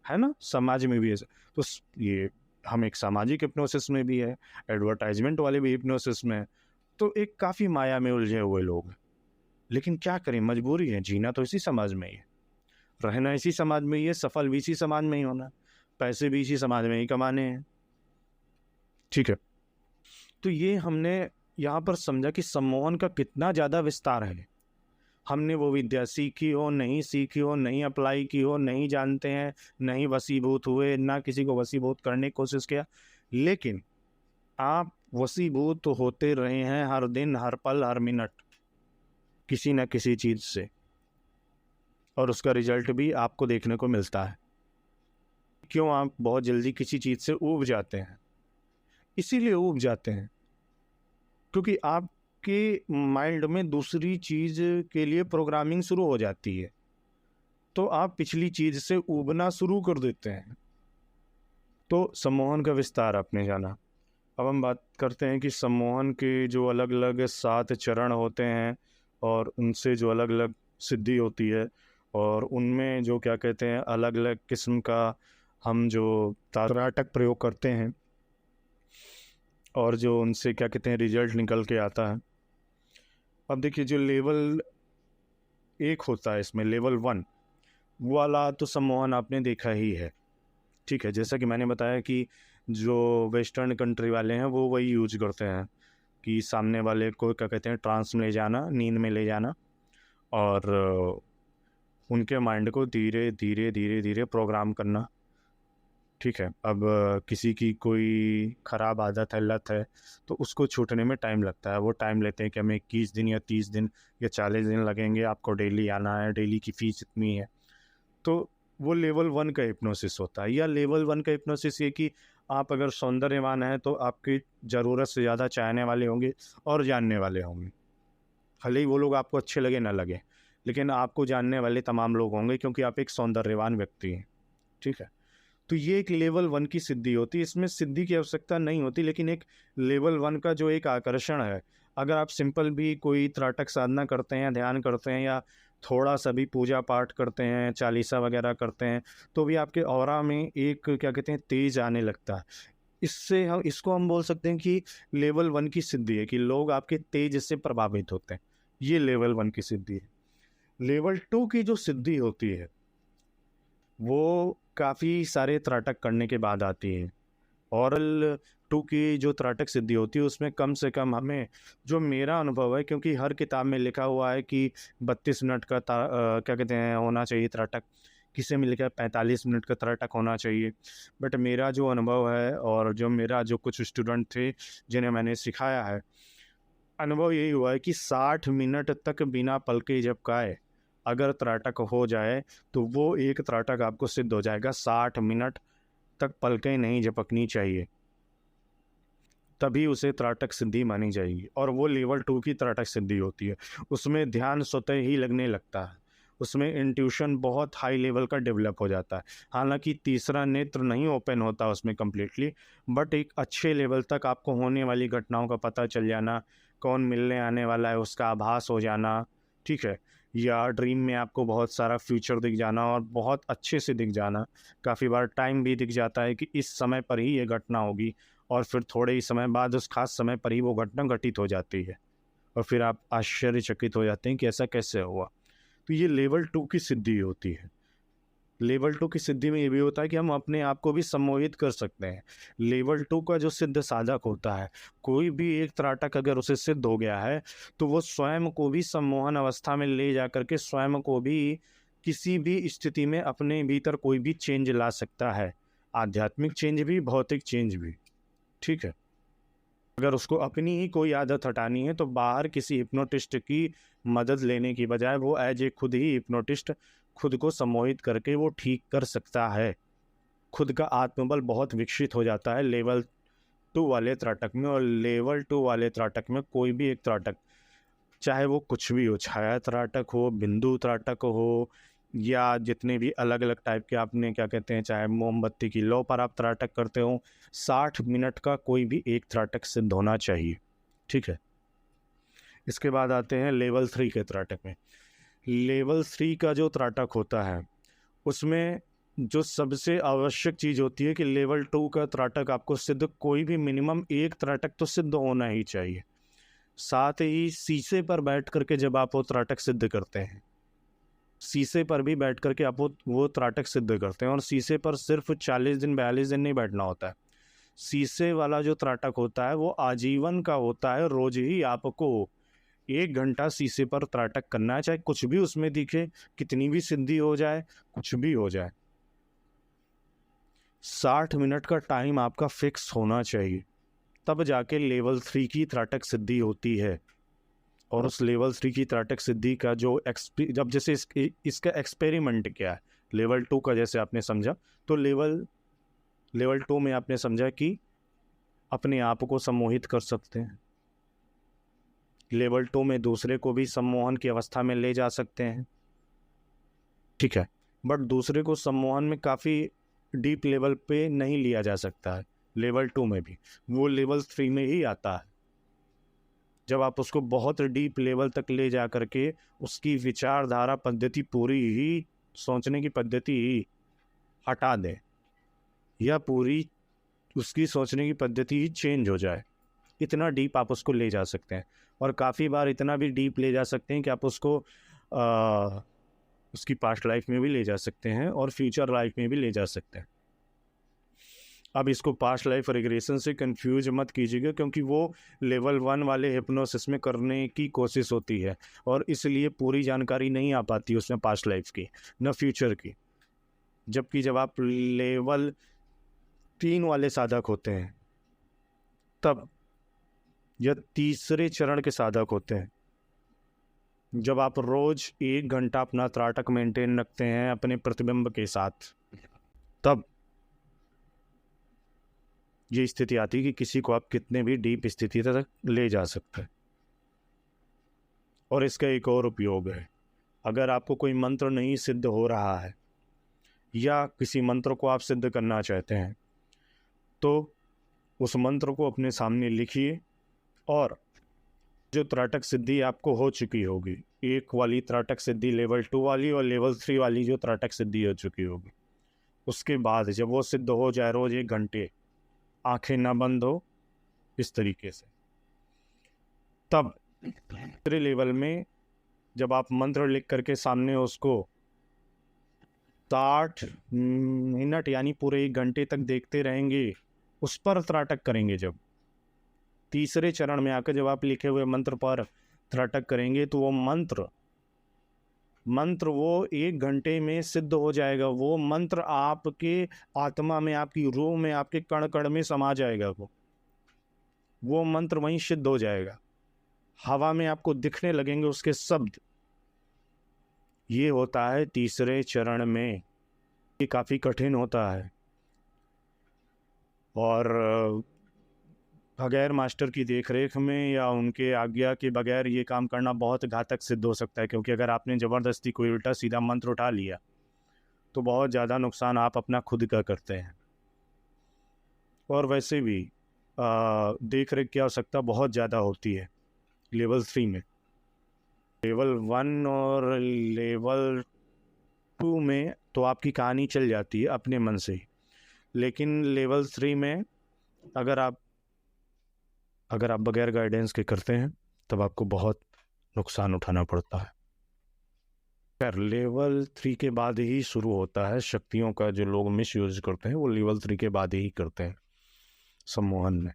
है ना, समाज में भी ऐसे। तो ये हम एक सामाजिक हिप्नोसिस में भी है, एडवर्टाइजमेंट वाले भी हिप्नोसिस में है। तो एक काफ़ी माया में उलझे हुए लोग हैं। लेकिन क्या करें, मजबूरी है, जीना तो इसी समाज में ही है, रहना इसी समाज में ही है, सफल भी इसी समाज में ही होना, पैसे भी इसी समाज में ही कमाने हैं, ठीक है। तो ये हमने यहाँ पर समझा कि सम्मोहन का कितना ज़्यादा विस्तार है। हमने वो विद्या सीखी हो, नहीं सीखी हो, नहीं अप्लाई की हो, नहीं जानते हैं, नहीं वशीभूत हुए, ना किसी को वशीभूत करने की कोशिश किया, लेकिन आप वशीभूत तो होते रहे हैं हर दिन, हर पल, हर मिनट, किसी न किसी चीज़ से, और उसका रिजल्ट भी आपको देखने को मिलता है। क्यों आप बहुत जल्दी किसी चीज़ से ऊब जाते हैं? इसीलिए ऊब जाते हैं क्योंकि आपके माइंड में दूसरी चीज़ के लिए प्रोग्रामिंग शुरू हो जाती है, तो आप पिछली चीज़ से ऊबना शुरू कर देते हैं। तो सम्मोहन का विस्तार आपने जाना। अब हम बात करते हैं कि सम्मोहन के जो अलग अलग 7 चरण होते हैं और उनसे जो अलग अलग सिद्धि होती है, और उनमें जो क्या कहते हैं अलग अलग किस्म का हम जो त्राटक प्रयोग करते हैं, और जो उनसे क्या कहते हैं रिजल्ट निकल के आता है। अब देखिए, जो लेवल 1 होता है, इसमें लेवल 1 वाला तो सम्मोहन आपने देखा ही है, ठीक है। जैसा कि मैंने बताया कि जो वेस्टर्न कंट्री वाले हैं वो वही यूज करते हैं कि सामने वाले को क्या कहते हैं ट्रांस में ले जाना, नींद में ले जाना, और उनके माइंड को धीरे धीरे धीरे धीरे प्रोग्राम करना, ठीक है। अब किसी की कोई ख़राब आदत है, लत है, तो उसको छूटने में टाइम लगता है। वो टाइम लेते हैं कि हमें 21 दिन या 30 दिन या 40 दिन लगेंगे, आपको डेली आना है, डेली की फ़ीस इतनी है। तो वो लेवल 1 का हिप्नोसिस होता है। या लेवल 1 का हिप्नोसिस ये कि आप अगर सौंदर्यवान हैं तो आपकी ज़रूरत से ज़्यादा चाहने वाले होंगे और जानने वाले होंगे। भले ही वो लोग आपको अच्छे लगे ना लगे, लेकिन आपको जानने वाले तमाम लोग होंगे क्योंकि आप एक सौंदर्यवान व्यक्ति हैं, ठीक है। तो ये एक लेवल 1 की सिद्धि होती है। इसमें सिद्धि की आवश्यकता नहीं होती, लेकिन एक लेवल 1 का जो एक आकर्षण है, अगर आप सिंपल भी कोई त्राटक साधना करते हैं, ध्यान करते हैं, या थोड़ा सा भी पूजा पाठ करते हैं, चालीसा वगैरह करते हैं, तो भी आपके ऑरा में एक क्या कहते हैं तेज आने लगता है। इसको हम बोल सकते हैं कि लेवल 1 की सिद्धि है, कि लोग आपके तेज से प्रभावित होते हैं। ये लेवल 1 की सिद्धि है। लेवल 2 की जो सिद्धि होती है वो काफ़ी सारे त्राटक करने के बाद आती है। ओरल 2 की जो त्राटक सिद्धि होती है उसमें कम से कम हमें, जो मेरा अनुभव है, क्योंकि हर किताब में लिखा हुआ है कि 32 मिनट का क्या कहते हैं होना चाहिए त्राटक, किसी में लिखा है 45 मिनट का त्राटक होना चाहिए। बट मेरा जो अनुभव है और जो मेरा जो कुछ स्टूडेंट थे जिन्हें मैंने सिखाया है, अनुभव यही हुआ है कि 60 मिनट तक बिना पलके झपकाए अगर त्राटक हो जाए तो वो एक त्राटक आपको सिद्ध हो जाएगा। 60 मिनट तक पलकें नहीं झपकनी चाहिए, तभी उसे त्राटक सिद्धि मानी जाएगी। और वो लेवल 2 की त्राटक सिद्धि होती है। उसमें ध्यान स्वतः ही लगने लगता है, उसमें इंट्यूशन बहुत हाई लेवल का डेवलप हो जाता है। हालांकि तीसरा नेत्र नहीं ओपन होता उसमें कम्प्लीटली, बट एक अच्छे लेवल तक आपको होने वाली घटनाओं का पता चल जाना, कौन मिलने आने वाला है उसका आभास हो जाना, ठीक है, या ड्रीम में आपको बहुत सारा फ्यूचर दिख जाना, और बहुत अच्छे से दिख जाना। काफ़ी बार टाइम भी दिख जाता है कि इस समय पर ही ये घटना होगी, और फिर थोड़े ही समय बाद उस खास समय पर ही वो घटना घटित हो जाती है, और फिर आप आश्चर्यचकित हो जाते हैं कि ऐसा कैसे हुआ। तो ये लेवल 2 की सिद्धि होती है। लेवल 2 की सिद्धि में ये भी होता है कि हम अपने आप को भी सम्मोहित कर सकते हैं। लेवल 2 का जो सिद्ध साधक होता है, कोई भी एक त्राटक अगर उसे सिद्ध हो गया है तो वो स्वयं को भी सम्मोहन अवस्था में ले जा करके स्वयं को भी किसी भी स्थिति में अपने भीतर कोई भी चेंज ला सकता है, आध्यात्मिक चेंज भी, भौतिक चेंज भी, ठीक है। अगर उसको अपनी ही कोई आदत हटानी है तो बाहर किसी हिप्नोटिस्ट की मदद लेने की बजाय वो एज ए खुद ही हिप्नोटिस्ट खुद को सम्मोहित करके वो ठीक कर सकता है। खुद का आत्मबल बहुत विकसित हो जाता है लेवल 2 वाले त्राटक में। और लेवल 2 वाले त्राटक में कोई भी एक त्राटक, चाहे वो कुछ भी हो, छाया त्राटक हो, बिंदु त्राटक हो, या जितने भी अलग अलग टाइप के आपने क्या कहते हैं, चाहे मोमबत्ती की लौ पर आप त्राटक करते हो, 60 मिनट का कोई भी एक त्राटक सिद्ध होना चाहिए, ठीक है। इसके बाद आते हैं लेवल 3 के त्राटक में। लेवल 3 का जो त्राटक होता है उसमें जो सबसे आवश्यक चीज़ होती है कि लेवल 2 का त्राटक आपको सिद्ध, कोई भी मिनिमम एक त्राटक तो सिद्ध होना ही चाहिए। साथ ही शीशे पर बैठ करके जब आप वो त्राटक सिद्ध करते हैं, शीशे पर भी बैठ करके आप वो त्राटक सिद्ध करते हैं, और शीशे पर सिर्फ 40 दिन 42 दिन नहीं बैठना होता है। शीशे वाला जो त्राटक होता है वो आजीवन का होता है। रोज ही आपको 1 घंटा शीशे पर त्राटक करना है, चाहे कुछ भी उसमें दिखे, कितनी भी सिद्धि हो जाए, कुछ भी हो जाए। 60 मिनट का टाइम आपका फिक्स होना चाहिए, तब जाके लेवल 3 की त्राटक सिद्धि होती है। और उस लेवल 3 की त्राटक सिद्धि का जो जब जैसे इसका एक्सपेरिमेंट क्या है, लेवल 2 का जैसे आपने समझा, तो लेवल 2 में आपने समझा कि अपने आप को सम्मोहित कर सकते हैं। लेवल 2 में दूसरे को भी सम्मोहन की अवस्था में ले जा सकते हैं, ठीक है। बट दूसरे को सम्मोहन में काफ़ी डीप लेवल पे नहीं लिया जा सकता है लेवल 2 में भी, वो लेवल 3 में ही आता है। जब आप उसको बहुत डीप लेवल तक ले जा करके उसकी विचारधारा पद्धति पूरी ही, सोचने की पद्धति ही हटा दें, या पूरी उसकी सोचने की पद्धति ही चेंज हो जाए, इतना डीप आप उसको ले जा सकते हैं। और काफ़ी बार इतना भी डीप ले जा सकते हैं कि आप उसको उसकी पास्ट लाइफ में भी ले जा सकते हैं और फ्यूचर लाइफ में भी ले जा सकते हैं। अब इसको पास्ट लाइफ रिग्रेशन से कंफ्यूज मत कीजिएगा, क्योंकि वो लेवल 1 वाले हिप्नोसिस में करने की कोशिश होती है, और इसलिए पूरी जानकारी नहीं आ पाती उसमें पास्ट लाइफ की, न फ्यूचर की। जबकि जब आप लेवल 3 वाले साधक होते हैं तब, या तीसरे चरण के साधक होते हैं, जब आप रोज 1 घंटा अपना त्राटक मेंटेन रखते हैं अपने प्रतिबिंब के साथ, तब ये स्थिति आती है कि किसी को आप कितने भी डीप स्थिति तक ले जा सकते हैं। और इसका एक और उपयोग है, अगर आपको कोई मंत्र नहीं सिद्ध हो रहा है, या किसी मंत्र को आप सिद्ध करना चाहते हैं तो उस मंत्र को अपने सामने लिखिए, और जो त्राटक सिद्धि आपको हो चुकी होगी, एक वाली त्राटक सिद्धि लेवल 2 वाली और लेवल 3 वाली जो त्राटक सिद्धि हो चुकी होगी, उसके बाद जब वो सिद्ध हो जाए, रोज 1 घंटे आंखें ना बंद हो इस तरीके से, तब दूसरे लेवल में जब आप मंत्र लिख करके सामने उसको 60 मिनट यानी पूरे 1 घंटे तक देखते रहेंगे, उस पर त्राटक करेंगे, जब तीसरे चरण में आकर जब आप लिखे हुए मंत्र पर त्राटक करेंगे तो वो मंत्र वो 1 घंटे में सिद्ध हो जाएगा। वो मंत्र आपके आत्मा में, आपकी रूह में, आपके कण कण में समा जाएगा। वो मंत्र वहीं सिद्ध हो जाएगा, हवा में आपको दिखने लगेंगे उसके शब्द। ये होता है तीसरे चरण में। ये काफ़ी कठिन होता है और बगैर मास्टर की देखरेख में या उनके आज्ञा के बगैर ये काम करना बहुत घातक सिद्ध हो सकता है, क्योंकि अगर आपने ज़बरदस्ती कोई उल्टा सीधा मंत्र उठा लिया तो बहुत ज़्यादा नुकसान आप अपना खुद का करते हैं। और वैसे भी देख रेख की आवश्यकता बहुत ज़्यादा होती है लेवल 3 में। लेवल 1 और लेवल 2 में तो आपकी कहानी चल जाती है अपने मन से ही, लेकिन लेवल 3 में अगर आप बगैर गाइडेंस के करते हैं तब आपको बहुत नुकसान उठाना पड़ता है। खैर, लेवल 3 के बाद ही शुरू होता है शक्तियों का, जो लोग मिस यूज करते हैं वो लेवल 3 के बाद ही करते हैं सम्मोहन में।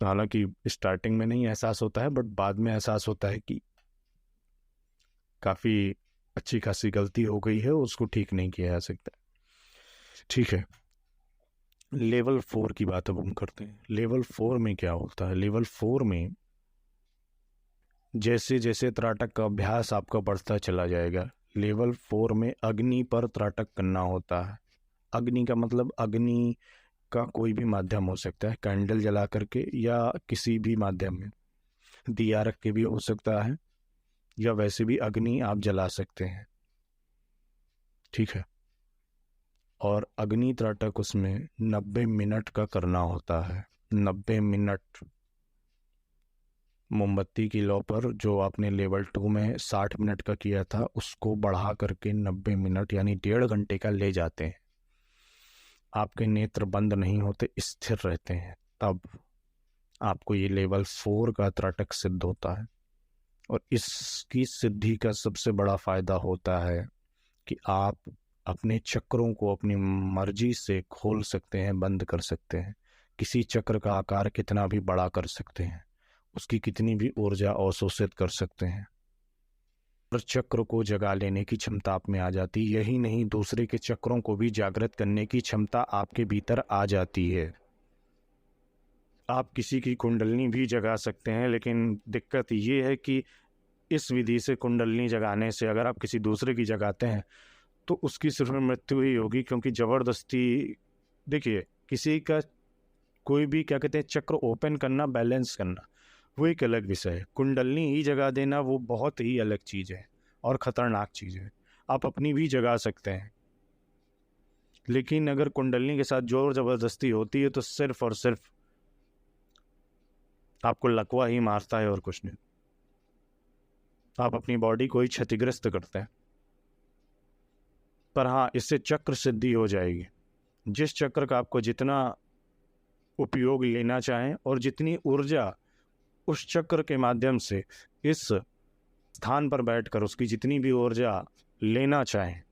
हालांकि स्टार्टिंग में नहीं एहसास होता है, बट बाद में एहसास होता है कि काफ़ी अच्छी खासी गलती हो गई है, उसको ठीक नहीं किया जा सकता। ठीक है, लेवल 4 की बात अब हम करते हैं। लेवल 4 में क्या होता है? लेवल 4 में जैसे जैसे त्राटक का अभ्यास आपका बढ़ता चला जाएगा, लेवल 4 में अग्नि पर त्राटक करना होता है। अग्नि का मतलब अग्नि का कोई भी माध्यम हो सकता है, कैंडल जला करके या किसी भी माध्यम में, दिया रख के भी हो सकता है, या वैसे भी अग्नि आप जला सकते हैं। ठीक है, और अग्नि त्राटक उसमें 90 मिनट का करना होता है। 90 मिनट मोमबत्ती की लौ पर जो आपने लेवल 2 में 60 मिनट का किया था, उसको बढ़ा करके 90 मिनट यानी 1.5 घंटे का ले जाते हैं। आपके नेत्र बंद नहीं होते, स्थिर रहते हैं, तब आपको ये लेवल 4 का त्राटक सिद्ध होता है। और इसकी सिद्धि का सबसे बड़ा फायदा होता है कि आप अपने चक्रों को अपनी मर्जी से खोल सकते हैं, बंद कर सकते हैं। किसी चक्र का आकार कितना भी बड़ा कर सकते हैं, उसकी कितनी भी ऊर्जा अवशोषित कर सकते हैं, और चक्र को जगा लेने की क्षमता आप में आ जाती है। यही नहीं, दूसरे के चक्रों को भी जागृत करने की क्षमता आपके भीतर आ जाती है। आप किसी की कुंडलनी भी जगा सकते हैं, लेकिन दिक्कत ये है कि इस विधि से कुंडलनी जगाने से अगर आप किसी दूसरे की जगाते हैं तो उसकी सिर्फ मृत्यु ही होगी, क्योंकि ज़बरदस्ती, देखिए, किसी का कोई भी क्या कहते हैं चक्र ओपन करना, बैलेंस करना, वो एक अलग विषय है। कुंडलनी ही जगा देना वो बहुत ही अलग चीज़ है और ख़तरनाक चीज़ है। आप अपनी भी जगा सकते हैं, लेकिन अगर कुंडलनी के साथ जोर ज़बरदस्ती होती है तो सिर्फ और सिर्फ आपको लकवा ही मारता है और कुछ नहीं। आप अपनी बॉडी को ही क्षतिग्रस्त करते हैं। पर हाँ, इससे चक्र सिद्धि हो जाएगी। जिस चक्र का आपको जितना उपयोग लेना चाहें और जितनी ऊर्जा उस चक्र के माध्यम से इस स्थान पर बैठकर उसकी जितनी भी ऊर्जा लेना चाहें,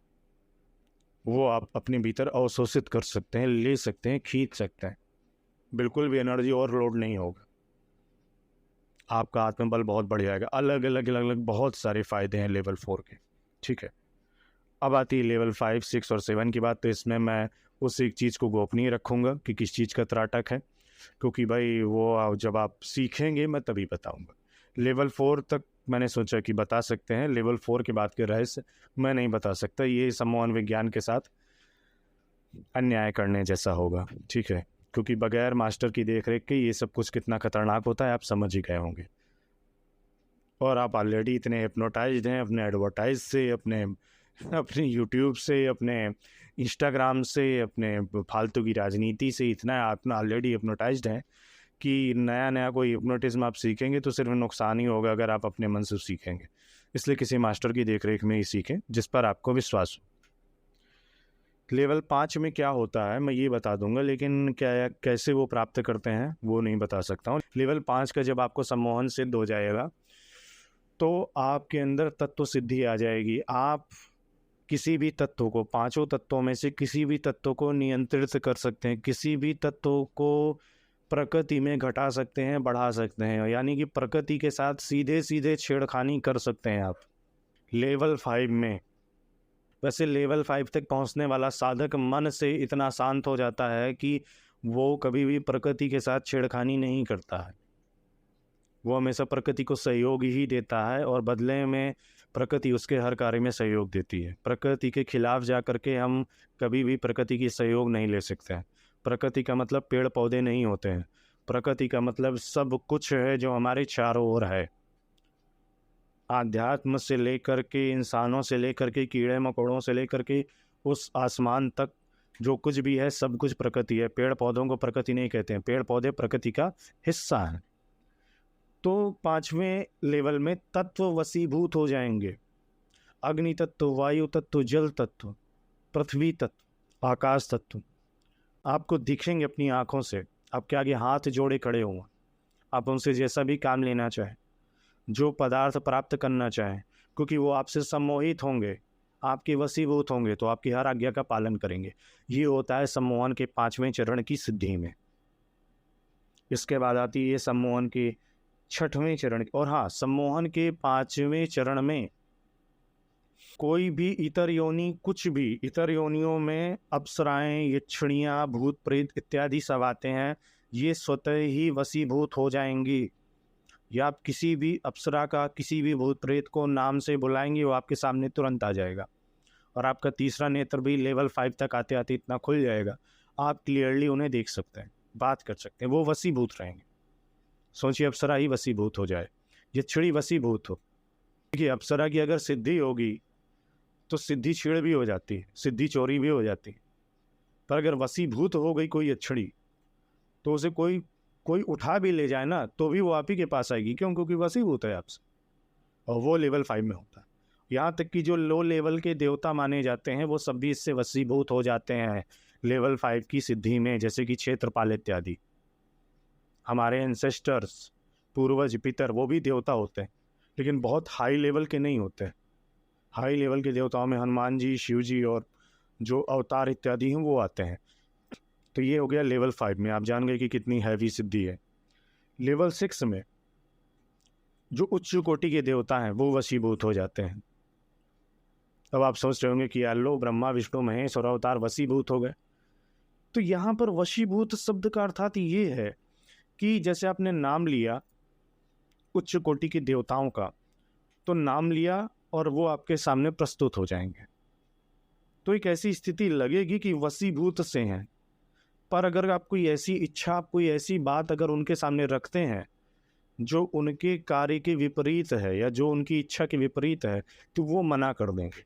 वो आप अपने भीतर अवशोषित कर सकते हैं, ले सकते हैं, खींच सकते हैं। बिल्कुल भी एनर्जी ओवरलोड नहीं होगा। आपका आत्मबल बहुत बढ़ जाएगा। अलग अलग अलग अलग बहुत सारे फायदे हैं लेवल 4 के। ठीक है, अब आती है लेवल 5, 6 और 7 की बात। तो इसमें मैं उस एक चीज़ को गोपनीय रखूँगा कि किस चीज़ का त्राटक है, क्योंकि भाई वो जब आप सीखेंगे मैं तभी बताऊँगा। लेवल 4 तक मैंने सोचा कि बता सकते हैं, लेवल 4 के बाद के रहस्य मैं नहीं बता सकता। ये सम्मोहन विज्ञान के साथ अन्याय करने जैसा होगा। ठीक है, क्योंकि बगैर मास्टर की देखरेख के ये सब कुछ कितना खतरनाक होता है आप समझ ही गए होंगे। और आप ऑलरेडी इतने हिप्नोटाइज्ड हैं अपने एडवर्टाइज से, अपने अपने यूट्यूब से, अपने इंस्टाग्राम से, अपने फालतू की राजनीति से इतना अपना ऑलरेडी हिप्नोटाइज्ड हैं कि नया नया कोई हिप्नोटिज्म आप सीखेंगे तो सिर्फ नुकसान ही होगा अगर आप अपने मन से सीखेंगे। इसलिए किसी मास्टर की देखरेख में ही सीखें जिस पर आपको विश्वास हो। लेवल 5 में क्या होता है मैं ये बता दूंगा, लेकिन क्या कैसे वो प्राप्त करते हैं वो नहीं बता सकता हूँ। लेवल 5 का जब आपको सम्मोहन सिद्ध हो जाएगा तो आपके अंदर तत्व सिद्धि आ जाएगी। आप किसी भी तत्व को, पांचों तत्वों में से किसी भी तत्व को नियंत्रित कर सकते हैं, किसी भी तत्व को प्रकृति में घटा सकते हैं, बढ़ा सकते हैं, यानी कि प्रकृति के साथ सीधे सीधे छेड़खानी कर सकते हैं आप लेवल 5 में। वैसे लेवल 5 तक पहुंचने वाला साधक मन से इतना शांत हो जाता है कि वो कभी भी प्रकृति के साथ छेड़खानी नहीं करता है। वो हमेशा प्रकृति को सहयोग ही देता है और बदले में प्रकृति उसके हर कार्य में सहयोग देती है। प्रकृति के खिलाफ जा कर के हम कभी भी प्रकृति की सहयोग नहीं ले सकते हैं। प्रकृति का मतलब पेड़ पौधे नहीं होते हैं। प्रकृति का मतलब सब कुछ है जो हमारे चारों ओर है। आध्यात्म से लेकर के, इंसानों से लेकर के, कीड़े मकोड़ों से लेकर के उस आसमान तक जो कुछ भी है सब कुछ प्रकृति है। पेड़ पौधों को प्रकृति नहीं कहते हैं, पेड़ पौधे प्रकृति का हिस्सा हैं। तो 5वें लेवल में तत्व वशीभूत हो जाएंगे। अग्नि तत्व, वायु तत्व, जल तत्व, पृथ्वी तत्व, आकाश तत्व आपको दिखेंगे अपनी आंखों से। आपके आगे हाथ जोड़े खड़े होंगे। आप उनसे जैसा भी काम लेना चाहें, जो पदार्थ प्राप्त करना चाहें, क्योंकि वो आपसे सम्मोहित होंगे, आपके वशीभूत होंगे, तो आपकी हर आज्ञा का पालन करेंगे। ये होता है सम्मोहन के 5वें चरण की सिद्धि में। इसके बाद आती है सम्मोहन के 6वें चरण। और हाँ, सम्मोहन के 5वें चरण में कोई भी इतर योनि, कुछ भी इतर योनियों में अप्सराएं, यक्षिणियाँ, भूत प्रेत इत्यादि सब आते हैं, ये स्वतः ही वशीभूत हो जाएंगी। या आप किसी भी अप्सरा का, किसी भी भूत प्रेत को नाम से बुलाएंगे, वो आपके सामने तुरंत आ जाएगा। और आपका तीसरा नेत्र भी लेवल 5 तक आते आते इतना खुल जाएगा, आप क्लियरली उन्हें देख सकते हैं, बात कर सकते हैं, वो वशीभूत रहेंगे। सोचिए अप्सरा ही वशीभूत हो जाए, यक्षिणी वशीभूत हो। देखिए अप्सरा की अगर सिद्धि होगी तो सिद्धि छीड़ भी हो जाती है, सिद्धि चोरी भी हो जाती है। पर अगर वशीभूत हो गई कोई यक्षिणी तो उसे कोई उठा भी ले जाए ना तो भी वो आप ही के पास आएगी। क्यों? क्योंकि वशीभूत है आपसे। और वो लेवल 5 में होता है। यहाँ तक कि जो लो लेवल के देवता माने जाते हैं वो सब भी इससे वशीभूत हो जाते हैं लेवल 5 की सिद्धि में, जैसे कि क्षेत्रपाल इत्यादि। हमारे एंसेस्टर्स, पूर्वज, पितर, वो भी देवता होते हैं, लेकिन बहुत हाई लेवल के नहीं होते। हाई लेवल के देवताओं में हनुमान जी, शिव जी और जो अवतार इत्यादि हैं वो आते हैं। तो ये हो गया लेवल 5 में। आप जान गए कि कितनी हैवी सिद्धि है। लेवल 6 में जो उच्च कोटि के देवता हैं वो वशीभूत हो जाते हैं। अब आप सोच रहे होंगे कि यार लो, ब्रह्मा विष्णु महेश और अवतार वशीभूत हो गए। तो यहाँ पर वशीभूत शब्द का अर्थात ये है कि जैसे आपने नाम लिया उच्च कोटि के देवताओं का, तो नाम लिया और वो आपके सामने प्रस्तुत हो जाएंगे। तो एक ऐसी स्थिति लगेगी कि वशीभूत से हैं। पर अगर आप कोई ऐसी इच्छा, आप कोई ऐसी बात अगर उनके सामने रखते हैं जो उनके कार्य के विपरीत है या जो उनकी इच्छा के विपरीत है, तो वो मना कर देंगे।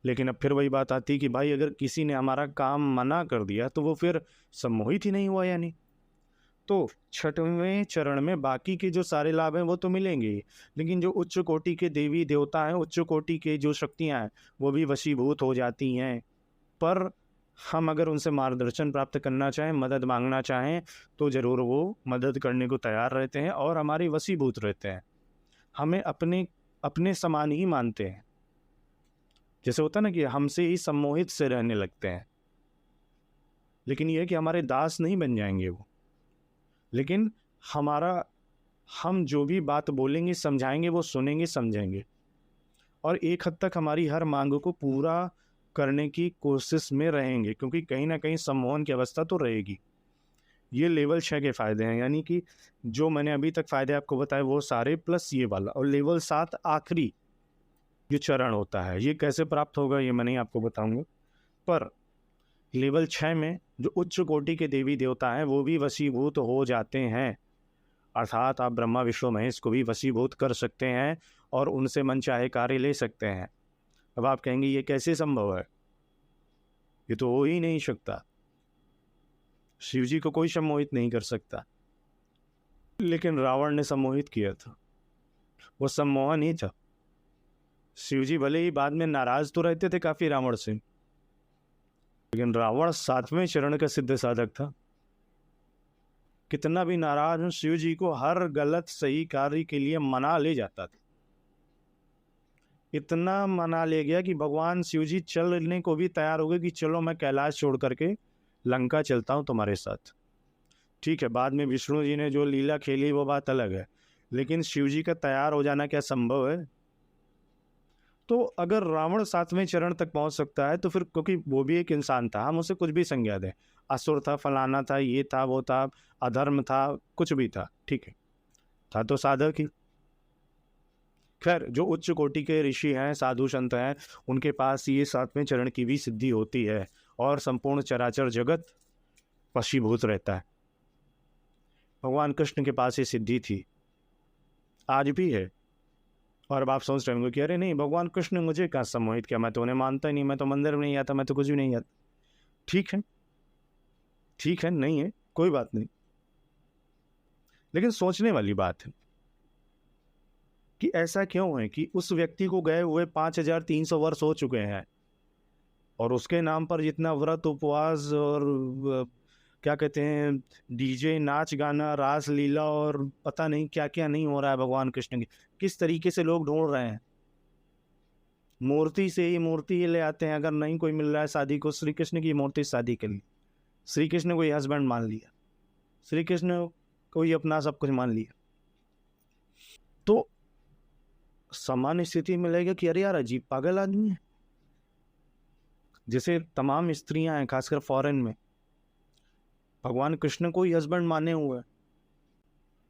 लेकिन अब फिर वही बात आती है कि भाई अगर किसी ने हमारा काम मना कर दिया तो वो फिर सम्मोहित ही नहीं हुआ यानी। तो 6वें चरण में बाकी के जो सारे लाभ हैं वो तो मिलेंगे ही, लेकिन जो उच्च कोटि के देवी देवता हैं, उच्च कोटि के जो शक्तियां हैं वो भी वशीभूत हो जाती हैं। पर हम अगर उनसे मार्गदर्शन प्राप्त करना चाहें, मदद मांगना चाहें, तो ज़रूर वो मदद करने को तैयार रहते हैं और हमारे वशीभूत रहते हैं। हमें अपने समान ही मानते हैं। जैसे होता ना कि हमसे ही सम्मोहित से रहने लगते हैं। लेकिन ये है कि हमारे दास नहीं बन जाएंगे वो, लेकिन हम जो भी बात बोलेंगे, समझाएंगे, वो सुनेंगे, समझेंगे और एक हद तक हमारी हर मांग को पूरा करने की कोशिश में रहेंगे, क्योंकि कहीं ना कहीं सम्मोहन की अवस्था तो रहेगी। ये लेवल 6 के फ़ायदे हैं, यानी कि जो मैंने अभी तक फ़ायदे आपको बताए वो सारे प्लस ये वाला। और लेवल 7 आखिरी जो चरण होता है, ये कैसे प्राप्त होगा ये मैं नहीं आपको बताऊंगा। पर लेवल 6 में जो उच्च कोटि के देवी देवता हैं वो भी वशीभूत हो जाते हैं। अर्थात आप ब्रह्मा विष्णु महेश को भी वशीभूत कर सकते हैं और उनसे मनचाहे कार्य ले सकते हैं। अब आप कहेंगे ये कैसे संभव है, ये तो हो ही नहीं सकता, शिव जी को कोई सम्मोहित नहीं कर सकता। लेकिन रावण ने सम्मोहित किया था, वो सम्मोहन ही था। शिव जी भले ही बाद में नाराज तो रहते थे काफी रावण से, लेकिन रावण 7वें चरण का सिद्ध साधक था। कितना भी नाराज हो, शिव जी को हर गलत सही कार्य के लिए मना ले जाता था। इतना मना ले गया कि भगवान शिव जी चलने को भी तैयार हो गए कि चलो मैं कैलाश छोड़ करके लंका चलता हूँ तुम्हारे साथ। ठीक है, बाद में विष्णु जी ने जो लीला खेली वो बात अलग है, लेकिन शिव जी का तैयार हो जाना क्या संभव है? तो अगर रावण 7वें चरण तक पहुंच सकता है तो फिर, क्योंकि वो भी एक इंसान था, हम उसे कुछ भी संज्ञा दें, असुर था, फलाना था, ये था, वो था, अधर्म था, कुछ भी था, ठीक है, था तो साधक ही। खैर, जो उच्च कोटि के ऋषि हैं, साधु संत हैं, उनके पास ये 7वें चरण की भी सिद्धि होती है और संपूर्ण चराचर जगत वशीभूत रहता है। भगवान कृष्ण के पास ये सिद्धि थी, आज भी है। और अब आप सोच रहे होंगे कि अरे नहीं, भगवान कृष्ण ने मुझे कहाँ सम्मोहित किया, मैं तो उन्हें मानता ही नहीं, मैं तो मंदिर में नहीं आता, मैं तो कुछ भी नहीं आता। ठीक है, ठीक है, नहीं है, कोई बात नहीं, लेकिन सोचने वाली बात है कि ऐसा क्यों है कि उस व्यक्ति को गए हुए 5300 वर्ष हो चुके हैं और उसके नाम पर जितना व्रत, उपवास और क्या कहते हैं, डीजे, नाच गाना, रास लीला और पता नहीं क्या क्या नहीं हो रहा है भगवान कृष्ण की। किस तरीके से लोग ढूंढ रहे हैं, मूर्ति से ही मूर्ति ले आते हैं। अगर नहीं कोई मिल रहा है शादी को, श्री कृष्ण की मूर्ति शादी के लिए, श्री कृष्ण को ही हस्बैंड मान लिया, श्री कृष्ण को ही अपना सब कुछ मान लिया। तो सामान्य स्थिति में लगेगा कि अरे यार अजीब पागल आदमी है। जैसे तमाम स्त्रियां हैं, खासकर फॉरेन में, भगवान कृष्ण को ही हस्बैंड माने हुए हैं,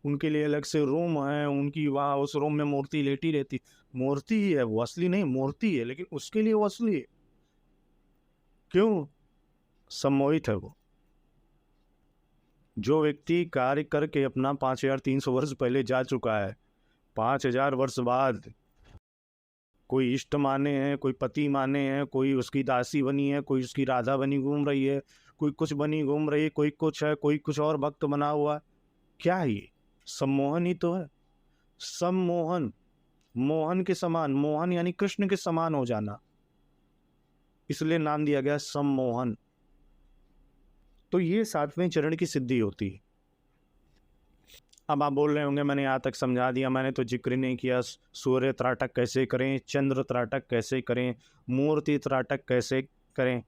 उनके लिए अलग से रूम है, उनकी वहाँ उस रूम में मूर्ति लेटी रहती, मूर्ति ही है वो, असली नहीं, मूर्ति है, लेकिन उसके लिए वो असली है। क्यों? सम्मोहित है वो। जो व्यक्ति कार्य करके अपना 5300 वर्ष पहले जा चुका है, 5000 वर्ष बाद कोई इष्ट माने हैं, कोई पति माने हैं, कोई उसकी दासी बनी है, कोई उसकी राधा बनी घूम रही है, कोई कुछ बनी घूम रही है, कोई कुछ है, कोई कुछ और भक्त बना हुआ है। क्या है ये? सम्मोहन ही तो है। सम्मोहन, मोहन के समान, मोहन यानी कृष्ण के समान हो जाना, इसलिए नाम दिया गया सम्मोहन। तो ये 7वें चरण की सिद्धि होती है। अब आप बोल रहे होंगे मैंने यहाँ तक समझा दिया, मैंने तो जिक्र नहीं किया सूर्य त्राटक कैसे करें, चंद्र त्राटक कैसे करें, मूर्ति त्राटक कैसे करें।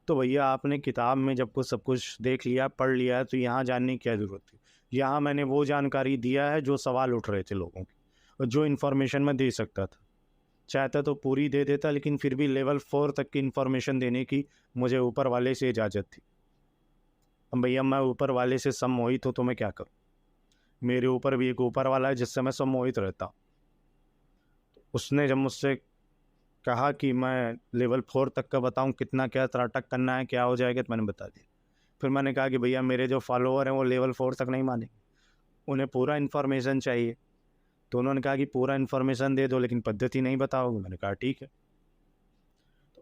तो भैया आपने किताब में जब कुछ सब कुछ देख लिया, पढ़ लिया है, तो यहाँ जानने की क्या ज़रूरत थी? यहाँ मैंने वो जानकारी दिया है जो सवाल उठ रहे थे लोगों के, और जो इन्फॉर्मेशन मैं दे सकता था। चाहता तो पूरी दे देता, लेकिन फिर भी लेवल 4 तक की इन्फॉर्मेशन देने की मुझे ऊपर वाले से इजाज़त थी। अब भैया मैं ऊपर वाले से सम्मोहित हूँ तो मैं क्या करूँ? मेरे ऊपर भी एक ऊपर वाला है जिससे मैं सम्मोहित रहता हूँ। उसने जब मुझसे कहा कि मैं लेवल 4 तक का बताऊं कितना क्या त्राटक करना है, क्या हो जाएगा, तो मैंने बता दिया। फिर मैंने कहा कि भैया मेरे जो फॉलोअर हैं वो लेवल 4 तक नहीं मानेंगे, उन्हें पूरा इन्फॉर्मेशन चाहिए। तो उन्होंने कहा कि पूरा इन्फॉर्मेशन दे दो लेकिन पद्धति नहीं बताओगे। मैंने कहा ठीक है,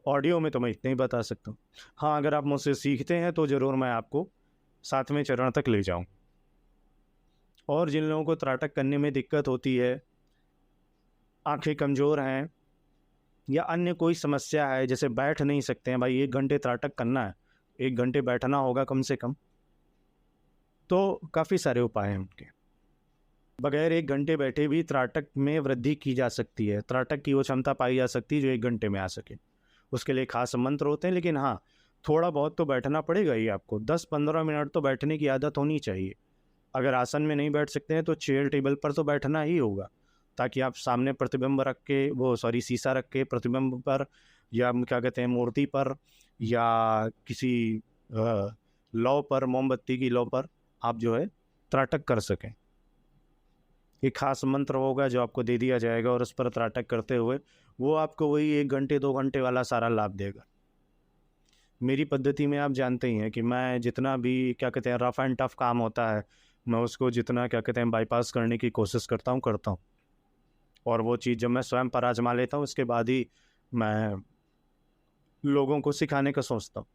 ऑडियो में तो मैं इतना ही बता सकता हूँ। हाँ, अगर आप मुझसे सीखते हैं तो ज़रूर मैं आपको 7वें चरण तक ले जाऊँ। और जिन लोगों को त्राटक करने में दिक्कत होती है, आंखें कमज़ोर हैं या अन्य कोई समस्या है, जैसे बैठ नहीं सकते हैं, भाई 1 घंटे त्राटक करना है, 1 घंटे बैठना होगा कम से कम, तो काफ़ी सारे उपाय हैं उनके। बगैर 1 घंटे बैठे भी त्राटक में वृद्धि की जा सकती है, त्राटक की वो क्षमता पाई जा सकती है जो 1 घंटे में आ सके। उसके लिए खास मंत्र होते हैं, लेकिन हाँ, थोड़ा बहुत तो बैठना पड़ेगा ही आपको। 10-15 मिनट तो बैठने की आदत होनी चाहिए। अगर आसन में नहीं बैठ सकते हैं तो चेयर टेबल पर तो बैठना ही होगा, ताकि आप सामने प्रतिबिंब रख के, शीशा रख के प्रतिबिंब पर, या क्या कहते हैं, मूर्ति पर, या किसी लौ पर, मोमबत्ती की लौ पर आप जो है त्राटक कर सकें। एक खास मंत्र होगा जो आपको दे दिया जाएगा और उस पर त्राटक करते हुए वो आपको वही 1 घंटे 2 घंटे वाला सारा लाभ देगा। मेरी पद्धति में आप जानते ही हैं कि मैं जितना भी क्या कहते हैं रफ़ एंड टफ काम होता है, मैं उसको जितना क्या कहते हैं बाईपास करने की कोशिश करता हूँ। और वो चीज़ जब मैं स्वयं पर आजमा लेता हूँ, उसके बाद ही मैं लोगों को सिखाने का सोचता हूँ,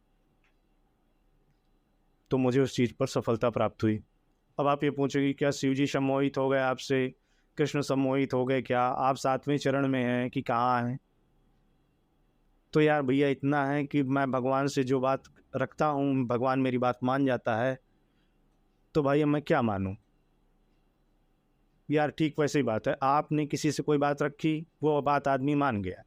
तो मुझे उस चीज़ पर सफलता प्राप्त हुई। अब आप ये पूछोगे क्या शिव जी सम्मोहित हो गए आपसे, कृष्ण सम्मोहित हो गए क्या, आप 7वें चरण में हैं कि कहाँ हैं? तो यार भैया इतना है कि मैं भगवान से जो बात रखता हूँ, भगवान मेरी बात मान जाता है, तो भाई अब मैं क्या मानूँ? यार ठीक वैसे ही बात है, आपने किसी से कोई बात रखी, वो बात आदमी मान गया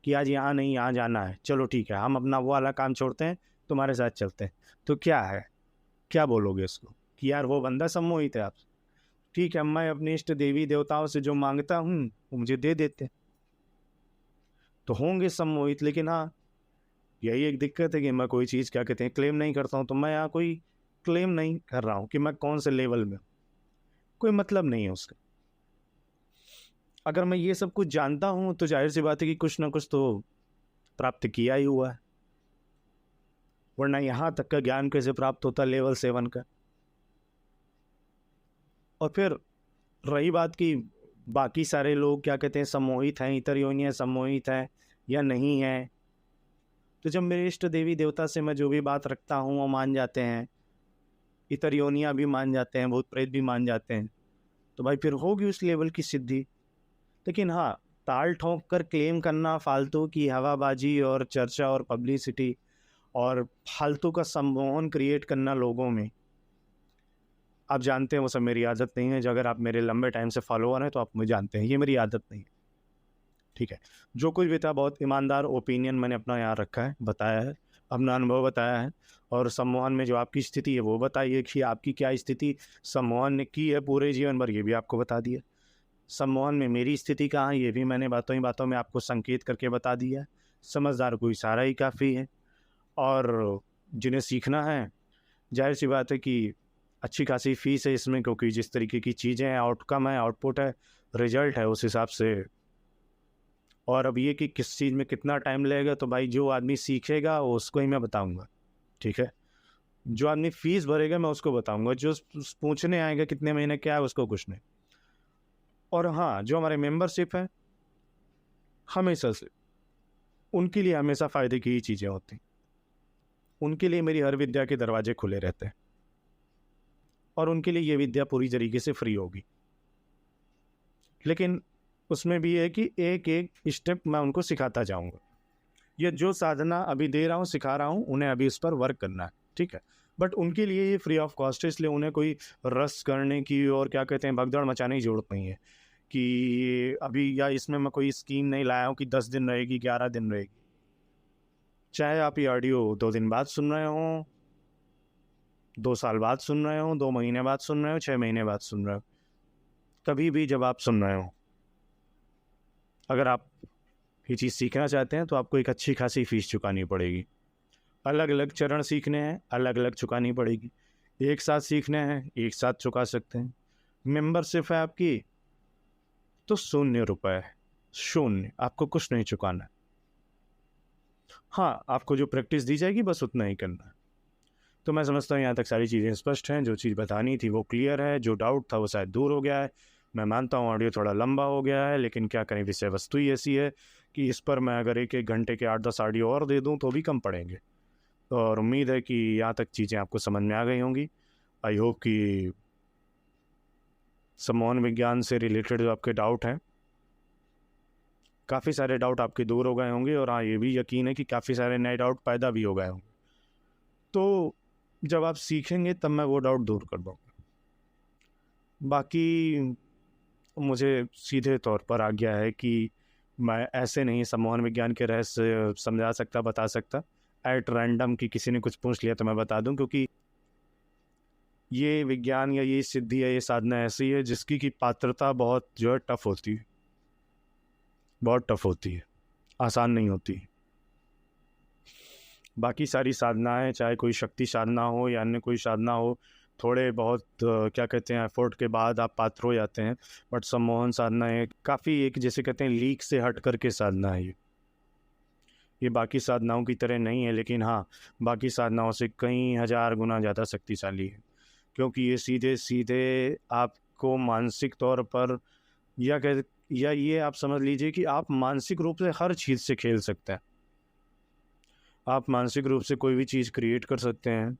कि आज यहाँ नहीं यहाँ जाना है, चलो ठीक है हम अपना वो वाला काम छोड़ते हैं, तुम्हारे साथ चलते हैं। तो क्या है, क्या बोलोगे उसको कि यार वो बंदा सम्मोहित है आपसे? ठीक है, मैं अपने इष्ट देवी देवताओं से जो मांगता हूँ वो मुझे दे देते, तो होंगे सम्मोहित। लेकिन हाँ, यही एक दिक्कत है कि मैं कोई चीज़ क्या कहते हैं क्लेम नहीं करता हूँ, तो मैं यहाँ कोई क्लेम नहीं कर रहा हूँ कि मैं कौन से लेवल में हूँ, कोई मतलब नहीं है उसका। अगर मैं ये सब कुछ जानता हूँ तो जाहिर सी बात है कि कुछ ना कुछ तो प्राप्त किया ही हुआ है, वरना यहाँ तक का ज्ञान कैसे प्राप्त होता लेवल 7 का। और फिर रही बात कि बाकी सारे लोग क्या कहते हैं सम्मोहित हैं, इतर योनियाँ सम्मोहित हैं या नहीं है, तो जब मेरे इष्ट देवी देवता से मैं जो भी बात रखता हूँ वो मान जाते हैं, इतर योनियाँ भी मान जाते हैं, भूत प्रेत भी मान जाते हैं, तो भाई फिर होगी उस लेवल की सिद्धि। लेकिन हाँ, ताल ठोंक कर क्लेम करना, फालतू की हवाबाजी और चर्चा और पब्लिसिटी और फालतू का सम्मोहन क्रिएट करना लोगों में, आप जानते हैं वो सब मेरी आदत नहीं है। जो अगर आप मेरे लंबे टाइम से फॉलोअर हैं तो आप मुझे जानते हैं, ये मेरी आदत नहीं है। ठीक है, जो कुछ भी था बहुत ईमानदार ओपिनियन मैंने अपना यहाँ रखा है, बताया है, अपना अनुभव बताया है। और सम्मोहन में जो आपकी स्थिति है वो बताइए कि आपकी क्या स्थिति सम्मोहन ने की है पूरे जीवन भर, ये भी आपको बता दिया। सम्मोहन में मेरी स्थिति कहाँ है ये भी मैंने बातों ही बातों में आपको संकेत करके बता दिया है। समझदार को इशारा ही काफ़ी है। और जिन्हें सीखना है, जाहिर सी बात है कि अच्छी खासी फीस है इसमें, क्योंकि जिस तरीके की चीज़ें हैं, आउटकम है, आउटपुट है, रिजल्ट है, उस हिसाब से। और अब ये कि किस चीज़ में कितना टाइम लगेगा, तो भाई जो आदमी सीखेगा वो उसको ही मैं बताऊंगा। ठीक है, जो आदमी फीस भरेगा मैं उसको बताऊंगा, जो पूछने आएगा कितने महीने क्या है उसको कुछ नहीं। और हाँ, जो हमारे मेंबरशिप है, हमेशा से उनके लिए हमेशा फ़ायदे की ही चीज़ें होती हैं, उनके लिए मेरी हर विद्या के दरवाजे खुले रहते हैं, और उनके लिए ये विद्या पूरी तरीके से फ्री होगी। लेकिन उसमें भी है कि एक एक स्टेप मैं उनको सिखाता जाऊंगा। ये जो साधना अभी दे रहा हूँ, सिखा रहा हूँ, उन्हें अभी इस पर वर्क करना है। ठीक है, बट उनके लिए ये फ्री ऑफ कॉस्ट है, इसलिए उन्हें कोई रस करने की और क्या कहते हैं भगदड़ मचाने की जरूरत नहीं है कि अभी या इसमें मैं कोई स्कीम नहीं लाया हूँ कि 10 दिन रहेगी, 11 दिन रहेगी। चाहे आप ये ऑडियो 2 दिन बाद सुन रहे हो, 2 साल बाद सुन रहे हो, 2 महीने बाद सुन रहे हो, 6 महीने बाद सुन रहे हो, कभी भी जब आप सुन रहे हो, अगर आप ये चीज़ सीखना चाहते हैं तो आपको एक अच्छी खासी फीस चुकानी पड़ेगी। अलग अलग चरण सीखने हैं, अलग अलग चुकानी पड़ेगी। एक साथ सीखने हैं, एक साथ चुका सकते हैं। मेंबरशिप है आपकी तो 0 रुपये, 0, आपको कुछ नहीं चुकाना है। हाँ, आपको जो प्रैक्टिस दी जाएगी बस उतना ही करना है। तो मैं समझता हूँ यहाँ तक सारी चीज़ें स्पष्ट हैं, जो चीज़ बतानी थी वो क्लियर है, जो डाउट था वो शायद दूर हो गया है। मैं मानता हूँ ऑडियो थोड़ा लंबा हो गया है, लेकिन क्या करें, विषय वस्तु ही ऐसी है कि इस पर मैं अगर 1-1 घंटे के 8-10 ऑडियो और दे दूँ तो भी कम पड़ेंगे। और उम्मीद है कि यहाँ तक चीज़ें आपको समझ में आ गई होंगी। आई होप कि सम्मोहन विज्ञान से रिलेटेड जो आपके डाउट हैं, काफ़ी सारे डाउट आपके दूर हो गए होंगे, और हाँ ये भी यकीन है कि काफ़ी सारे नए डाउट पैदा भी हो गए होंगे। तो जब आप सीखेंगे तब मैं वो डाउट दूर कर दूँगा। बाकी मुझे सीधे तौर पर आ गया है कि मैं ऐसे नहीं सम्मोहन विज्ञान के रहस्य समझा सकता, बता सकता एट रैंडम कि किसी ने कुछ पूछ लिया तो मैं बता दूं, क्योंकि ये विज्ञान या ये सिद्धि है, ये साधना ऐसी है जिसकी की पात्रता बहुत जो है टफ होती है, बहुत टफ होती है, आसान नहीं होती। बाकी सारी साधनाएं, चाहे कोई शक्ति साधना हो या अन्य कोई साधना हो, थोड़े बहुत क्या कहते हैं एफर्ट के बाद आप पात्र हो जाते हैं। बट सम्मोहन साधना है काफ़ी एक जैसे कहते हैं लीक से हट करके साधना है ये बाकी साधनाओं की तरह नहीं है, लेकिन हाँ बाकी साधनाओं से कई हज़ार गुना ज़्यादा शक्तिशाली है, क्योंकि ये सीधे सीधे आपको मानसिक तौर पर या कह या ये आप समझ लीजिए कि आप मानसिक रूप से हर चीज़ से खेल सकते हैं। आप मानसिक रूप से कोई भी चीज़ क्रिएट कर सकते हैं,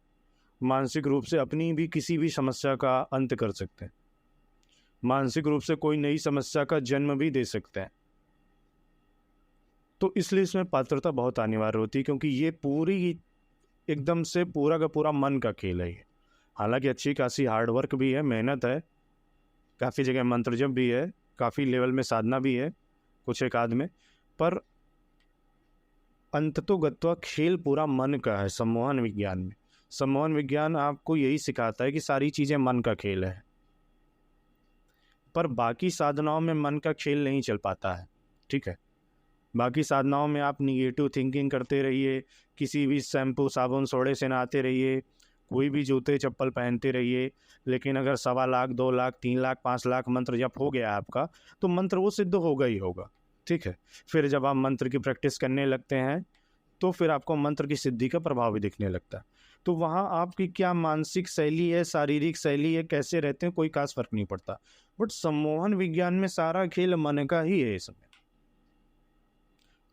मानसिक रूप से अपनी भी किसी भी समस्या का अंत कर सकते हैं, मानसिक रूप से कोई नई समस्या का जन्म भी दे सकते हैं। तो इसलिए इसमें पात्रता बहुत अनिवार्य होती है, क्योंकि ये पूरी एकदम से पूरा का पूरा मन का खेल है ये। हालांकि अच्छी खासी हार्ड वर्क भी है, मेहनत है, काफ़ी जगह मंत्र जप भी है, काफ़ी लेवल में साधना भी है, कुछ एक आध में, पर अंततोगत्वा खेल पूरा मन का है। सम्मोहन विज्ञान में, सम्मोहन विज्ञान आपको यही सिखाता है कि सारी चीज़ें मन का खेल है, पर बाकी साधनाओं में मन का खेल नहीं चल पाता है। ठीक है, बाकी साधनाओं में आप निगेटिव थिंकिंग करते रहिए, किसी भी शैम्पू साबुन सोडे से नहाते रहिए, कोई भी जूते चप्पल पहनते रहिए, लेकिन अगर 1.25 लाख 2 लाख 3 लाख 5 लाख मंत्र जप हो गया आपका, तो मंत्र वो सिद्ध होगा ही होगा। ठीक है, फिर जब आप मंत्र की प्रैक्टिस करने लगते हैं तो फिर आपको मंत्र की सिद्धि का प्रभाव भी दिखने लगता है। तो वहाँ आपकी क्या मानसिक शैली है, शारीरिक शैली है, कैसे रहते हैं, कोई खास फर्क नहीं पड़ता। बट सम्मोहन विज्ञान में सारा खेल मन का ही है इसमें।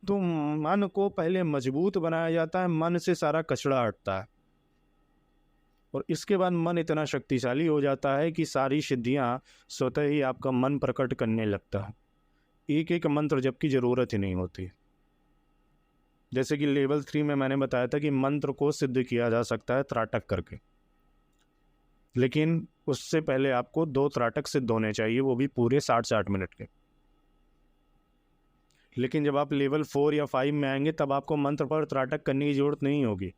तो मन को पहले मजबूत बनाया जाता है, मन से सारा कचरा हटता है, और इसके बाद मन इतना शक्तिशाली हो जाता है कि सारी सिद्धियां स्वतः ही आपका मन प्रकट करने लगता है। एक एक मंत्र जप की जरूरत ही नहीं होती। जैसे कि लेवल 3 में मैंने बताया था कि मंत्र को सिद्ध किया जा सकता है त्राटक करके, लेकिन उससे पहले आपको 2 त्राटक सिद्ध होने चाहिए, वो भी पूरे 60-60 मिनट के। लेकिन जब आप लेवल 4 या 5 में आएंगे तब आपको मंत्र पर त्राटक करने की जरूरत नहीं होगी।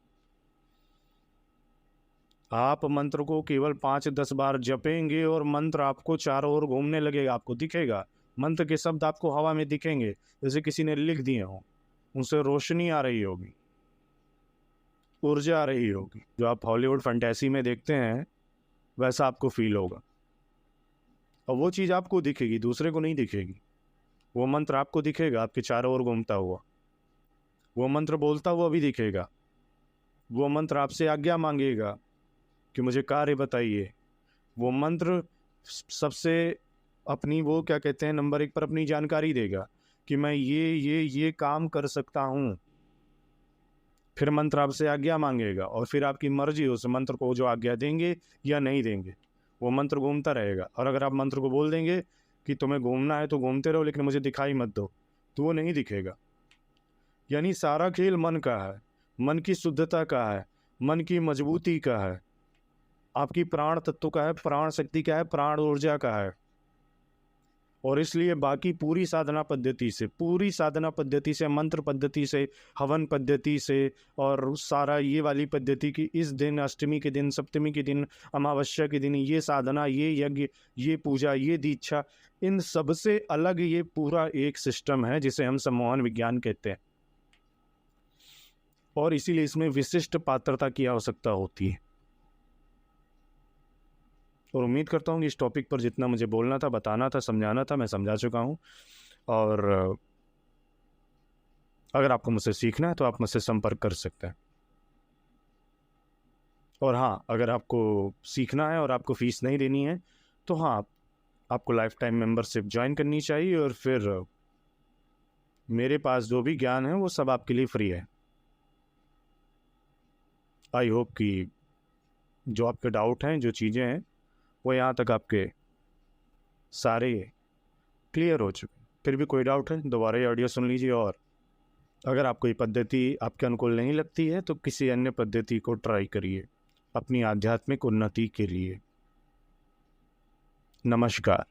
आप मंत्र को केवल 5-10 बार जपेंगे और मंत्र आपको चारों ओर घूमने लगेगा, आपको दिखेगा। मंत्र के शब्द आपको हवा में दिखेंगे, जैसे किसी ने लिख दिए हों, उनसे रोशनी आ रही होगी, ऊर्जा आ रही होगी। जो आप हॉलीवुड फैंटेसी में देखते हैं वैसा आपको फील होगा, और वो चीज़ आपको दिखेगी, दूसरे को नहीं दिखेगी। वो मंत्र आपको दिखेगा आपके चारों ओर घूमता हुआ, वो मंत्र बोलता हुआ भी दिखेगा, वो मंत्र आपसे आज्ञा मांगेगा कि मुझे कार्य बताइए। वो मंत्र सबसे अपनी वो क्या कहते हैं नंबर 1 पर अपनी जानकारी देगा कि मैं ये काम कर सकता हूँ। फिर मंत्र आपसे आज्ञा मांगेगा और फिर आपकी मर्जी उस मंत्र को जो आज्ञा देंगे या नहीं देंगे। वो मंत्र घूमता रहेगा, और अगर आप मंत्र को बोल देंगे कि तुम्हें घूमना है तो घूमते रहो लेकिन मुझे दिखाई मत दो, तो वो नहीं दिखेगा। यानी सारा खेल मन का है, मन की शुद्धता का है, मन की मजबूती का है, आपकी प्राण तत्व का है, प्राण शक्ति का है, प्राण ऊर्जा का है। और इसलिए बाकी पूरी साधना पद्धति से, मंत्र पद्धति से, हवन पद्धति से, और सारा ये वाली पद्धति की इस दिन, अष्टमी के दिन, सप्तमी के दिन, अमावस्या के दिन, ये साधना, ये यज्ञ, ये पूजा, ये दीक्षा, इन सब से अलग ये पूरा एक सिस्टम है जिसे हम सम्मोहन विज्ञान कहते हैं। और इसीलिए इसमें विशिष्ट पात्रता की आवश्यकता होती है। और उम्मीद करता हूँ कि इस टॉपिक पर जितना मुझे बोलना था, बताना था, समझाना था, मैं समझा चुका हूँ। और अगर आपको मुझसे सीखना है तो आप मुझसे संपर्क कर सकते हैं। और हाँ, अगर आपको सीखना है और आपको फीस नहीं देनी है तो हाँ, आपको लाइफ टाइम मेंबरशिप ज्वाइन करनी चाहिए, और फिर मेरे पास जो भी ज्ञान है वो सब आपके लिए फ्री है। आई होप कि जो आपके डाउट हैं, जो चीज़ें हैं, वो यहाँ तक आपके सारे क्लियर हो चुके। फिर भी कोई डाउट है दोबारा ये ऑडियो सुन लीजिए, और अगर आपको ये पद्धति आपके अनुकूल नहीं लगती है तो किसी अन्य पद्धति को ट्राई करिए अपनी आध्यात्मिक उन्नति के लिए। नमस्कार।